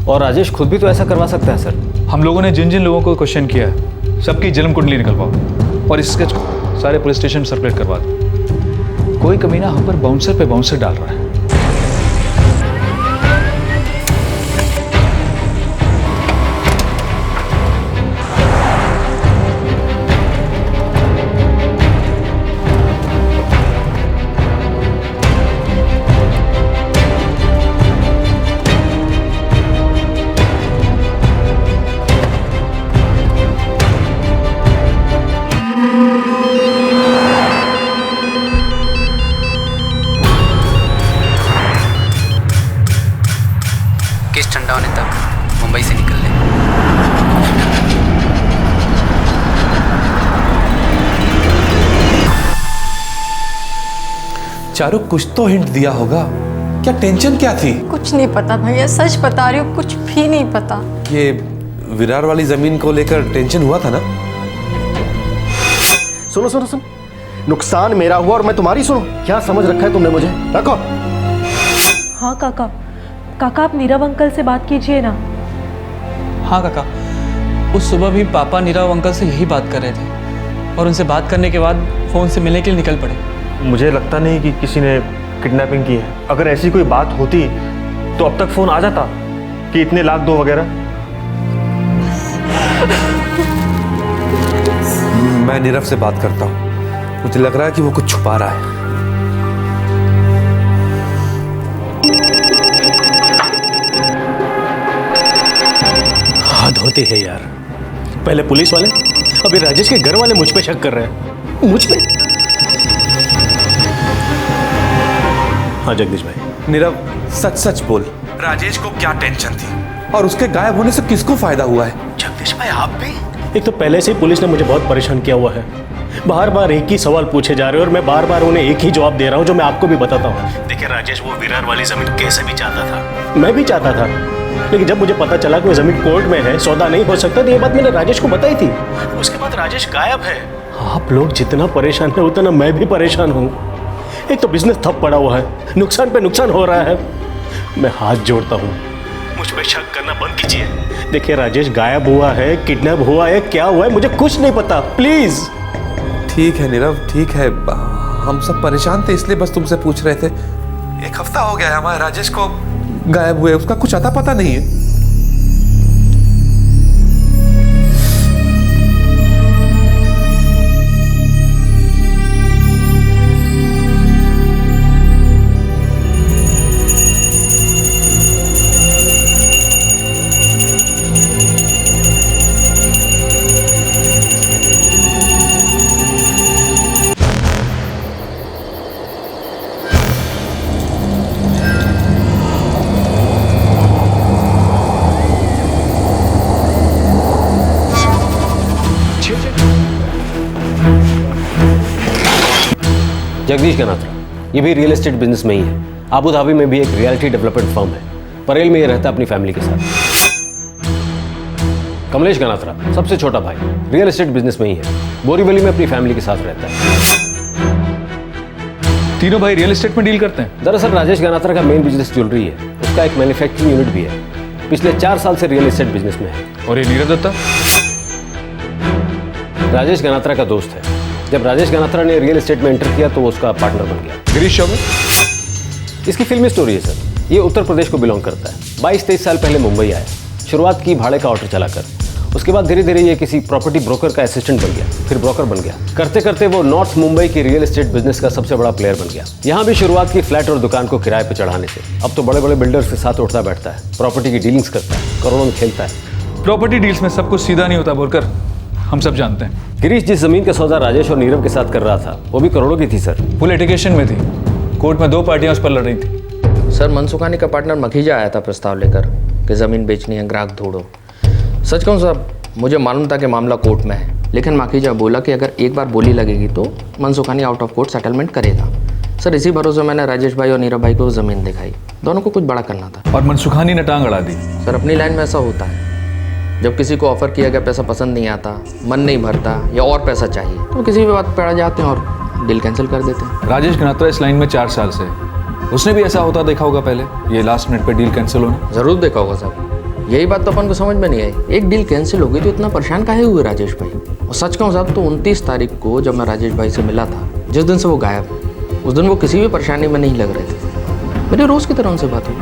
और राजेश खुद भी तो ऐसा करवा सकता है सर। हम लोगों ने जिन जिन लोगों को क्वेश्चन किया है सबकी जन्म कुंडली निकलवाओ और इस स्केच को सारे पुलिस स्टेशन सर्कुलेट करवा दो। कोई कमीना हम पर बाउंसर पे बाउंसर डाल रहा है। केस ठंडा होने तक मुंबई से निकल ले। चारू, कुछ तो हिंट दिया होगा। क्या टेंशन क्या थी? कुछ नहीं पता भैया, सच बता रही हूँ, कुछ भी नहीं पता। ये विरार वाली जमीन को लेकर टेंशन हुआ था ना? सुनो सुनो सुनो, नुकसान मेरा हुआ और मैं तुम्हारी सुनो। क्या समझ रखा है तुमने मुझे? रखो। हाँ काका, काका आप नीरव अंकल से बात कीजिए ना। हाँ काका, उस सुबह भी पापा नीरव अंकल से यही बात कर रहे थे और उनसे बात करने के बाद फ़ोन से मिलने के लिए निकल पड़े। मुझे लगता नहीं कि किसी ने किडनैपिंग की है। अगर ऐसी कोई बात होती तो अब तक फ़ोन आ जाता कि इतने लाख दो वगैरह। मैं नीरव से बात करता हूँ। मुझे लग रहा है कि वो कुछ छुपा रहा है। हद होती है यार। पहले पुलिस वाले, अभी राजेश के घर वाले मुझ पे शक कर रहे हैं। मुझ पे? हाँ जगदीश भाई। नीरव, सच सच बोल, राजेश को क्या टेंशन थी और उसके गायब होने से किसको फायदा हुआ है? जगदीश भाई आप भी? एक तो पहले से ही पुलिस ने मुझे बहुत परेशान किया हुआ है। बार बार एक ही सवाल पूछे जा रहे हैं और मैं बार बार उन्हें एक ही जवाब दे रहा हूँ जो मैं आपको भी बताता हूँ। देखिए राजेश वो विरार वाली जमीन कैसे भी चाहता था, मैं भी चाहता था, लेकिन जब मुझे पता चला कि वो जमीन कोर्ट में है, सौदा नहीं हो सकता, तो ये बात मैंने राजेश को बताई थी। उसके बाद राजेश गायब है। आप लोग जितना परेशान है उतना मैं भी परेशान हूँ। एक तो बिजनेस ठप पड़ा हुआ है, नुकसान पे नुकसान हो रहा है। मैं हाथ जोड़ता हूँ, मुझ पे शक करना बंद कीजिए। देखिए राजेश गायब हुआ है, किडनैप हुआ है, क्या हुआ है मुझे कुछ नहीं पता, प्लीज। ठीक है नीरव, ठीक है। हम सब परेशान थे इसलिए बस तुमसे पूछ रहे थे। एक हफ्ता हो गया है हमारे राजेश को गायब हुए, उसका कुछ अता पता नहीं है। जगदीश गनात्रा, ये भी रियल एस्टेट बिजनेस में ही है। आबू धाबी में भी एक रियलिटी डेवलपमेंट फर्म है। परेल में ये रहता है अपनी फैमिली के साथ। कमलेश गनात्रा, सबसे छोटा भाई, रियल एस्टेट बिजनेस में ही है। बोरीवली में अपनी फैमिली के साथ रहता है। तीनों भाई रियल एस्टेट में डील करते हैं? दरअसल राजेश गनात्रा का मेन बिजनेस ज्वेलरी है। उसका एक मैन्युफैक्चरिंग यूनिट भी है। पिछले 4 साल से रियल एस्टेट बिजनेस में है। और ये नीरव दत्ता राजेश गनात्रा का दोस्त है। जब राजेश गनात्रा ने रियल एस्टेट में एंटर किया तो वो उसका पार्टनर बन गया। गिरीश चौबे? इसकी फिल्मी स्टोरी है सर। ये उत्तर प्रदेश को बिलोंग करता है। 22-23 साल पहले मुंबई आया। शुरुआत की भाड़े का ऑर्डर चलाकर, उसके बाद धीरे धीरे ये किसी प्रॉपर्टी ब्रोकर का असिस्टेंट बन गया, फिर ब्रोकर बन गया। करते करते वो नॉर्थ मुंबई की रियल एस्टेट बिजनेस का सबसे बड़ा प्लेयर बन गया। यहाँ भी शुरुआत की फ्लैट और दुकान को किराए पर चढ़ाने से। अब तो बड़े बड़े बिल्डर्स के साथ उठता बैठता है, प्रॉपर्टी की डीलिंग्स करता है, करोड़ों में खेलता है। प्रॉपर्टी डील्स में सब कुछ सीधा नहीं होता बोलकर हम सब जानते हैं। गिरीश जिस जमीन का सौदा राजेश और नीरव के साथ कर रहा था वो भी करोड़ों की थी सर। वो लिटिगेशन में थी, कोर्ट में 2 पार्टियां उस पर लड़ रही थी। सर मनसुखानी का पार्टनर मखीजा आया था प्रस्ताव लेकर कि ज़मीन बेचनी है, ग्राहक ढूंढो। सच कहूँ सर, मुझे मालूम था कि मामला कोर्ट में है, लेकिन मखीजा बोला कि अगर एक बार बोली लगेगी तो Mansukhani out of court settlement करेगा। सर इसी भरोसे मैंने राजेश भाई और नीरव भाई को ज़मीन दिखाई। दोनों को कुछ बड़ा करना था। और मनसुखानी ने टांग अड़ा दी। सर अपनी लाइन में ऐसा होता है, जब किसी को ऑफर किया गया पैसा पसंद नहीं आता, मन नहीं भरता या और पैसा चाहिए, तो किसी भी बात पर अड़ जाते हैं और डील कैंसिल कर देते हैं। राजेश गनात्रा इस लाइन में 4 साल से, उसने भी ऐसा होता देखा होगा पहले, ये लास्ट मिनट पे डील कैंसिल होना। ज़रूर देखा होगा साहब, यही बात तो अपन को समझ में नहीं आई। एक डील कैंसिल हो गई तो इतना परेशान काहे हुए राजेश भाई? और सच कहूँ साहब तो 29 तारीख को जब मैं राजेश भाई से मिला था, जिस दिन से वो गायब, उस दिन वो किसी भी परेशानी में नहीं लग रहे थे। मेरी रोज़ की तरह उनसे बात हुई।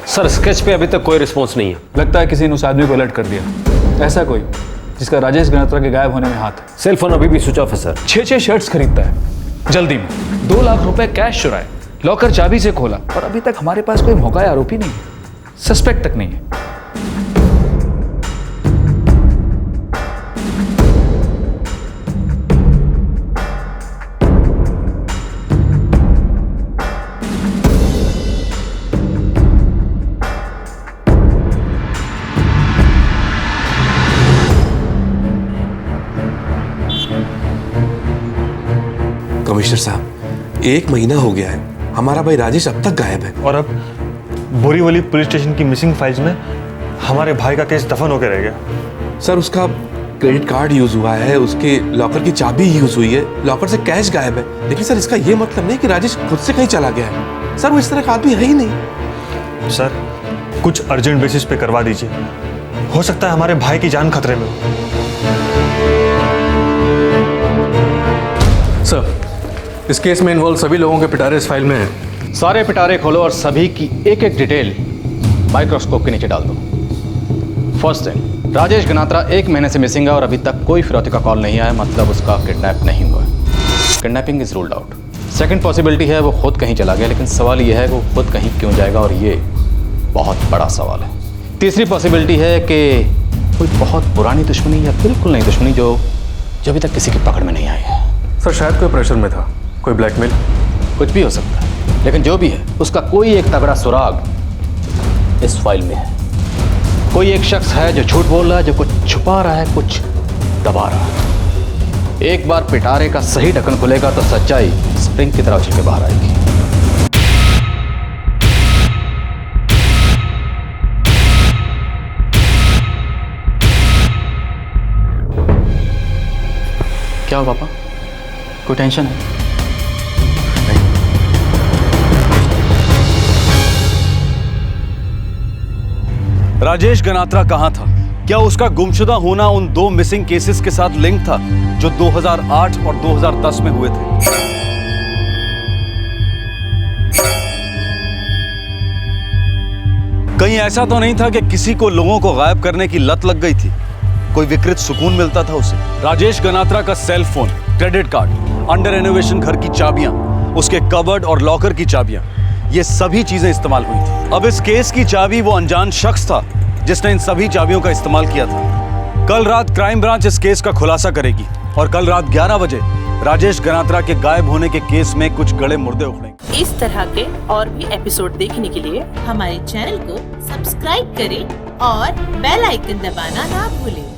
सर स्केच पे अभी तक कोई रिस्पॉन्स नहीं है। लगता है किसी ने उस आदमी को अलर्ट कर दिया, ऐसा कोई जिसका राजेश गनात्रा के गायब होने में हाथ। सेल फोन अभी भी स्विच ऑफ है सर। 6 शर्ट्स खरीदता है जल्दी में, 2 लाख रुपए कैश चुराए, लॉकर चाबी से खोला, और अभी तक हमारे पास कोई मौका आरोपी नहीं है, सस्पेक्ट तक नहीं है। कमिश्नर साहब 1 महीना हो गया है, हमारा भाई राजेश अब तक गायब है। और अब बोरीवली पुलिस स्टेशन की मिसिंग फाइल्स में हमारे भाई का केस दफन होकर रह गया। सर उसका क्रेडिट कार्ड यूज हुआ है, उसके लॉकर की चाबी यूज हुई है, लॉकर से कैश गायब है। लेकिन सर इसका ये मतलब नहीं कि राजेश खुद से कहीं चला गया है। सर वो इस तरह का आदमी है ही नहीं। सर कुछ अर्जेंट बेसिस पे करवा दीजिए, हो सकता है हमारे भाई की जान खतरे में हो। सर इस केस में इन्वॉल्व सभी लोगों के पिटारे इस फाइल में हैं। सारे पिटारे खोलो और सभी की एक एक डिटेल माइक्रोस्कोप के नीचे डाल दो। फर्स्ट थिंग, राजेश गनात्रा 1 महीने से मिसिंग है और अभी तक कोई फिरौती का कॉल नहीं आया, मतलब उसका किडनैप नहीं हुआ। Kidnapping is ruled out. Second possibility है वो खुद कहीं चला गया, लेकिन सवाल ये है वो खुद कहीं क्यों जाएगा, और ये बहुत बड़ा सवाल है। तीसरी पॉसिबिलिटी है कि कोई बहुत पुरानी दुश्मनी या बिल्कुल नई दुश्मनी जो अभी तक किसी की पकड़ में नहीं आई है। सर शायद कोई प्रेशर में था, कोई ब्लैकमेल, कुछ भी हो सकता है, लेकिन जो भी है उसका कोई एक तगड़ा सुराग इस फाइल में है। कोई एक शख्स है जो झूठ बोल रहा है, जो कुछ छुपा रहा है, कुछ दबा रहा है। एक बार पिटारे का सही ढक्कन खुलेगा तो सच्चाई स्प्रिंग की तरह उछल के बाहर आएगी। क्या हो पापा, कोई टेंशन है? राजेश गनात्रा कहां था? क्या उसका गुमशुदा होना उन 2 मिसिंग केसेस के साथ लिंक था जो 2008 और 2010 में हुए थे? कहीं ऐसा तो नहीं था कि किसी को लोगों को गायब करने की लत लग गई थी, कोई विकृत सुकून मिलता था उसे? राजेश गनात्रा का cell phone, credit card, under renovation घर की चाबियां, उसके कबर्ड और लॉकर की चाबियां, ये सभी चीजें इस्तेमाल हुई थी। अब इस केस की चाबी वो अनजान शख्स था जिसने इन सभी चाबियों का इस्तेमाल किया था। कल रात क्राइम ब्रांच इस केस का खुलासा करेगी और कल रात 11 बजे राजेश गनात्रा के गायब होने के केस में कुछ गड़े मुर्दे उखड़ेंगे। इस तरह के और भी एपिसोड देखने के लिए हमारे चैनल को सब्सक्राइब करें और बेल आइकन दबाना ना भूलें।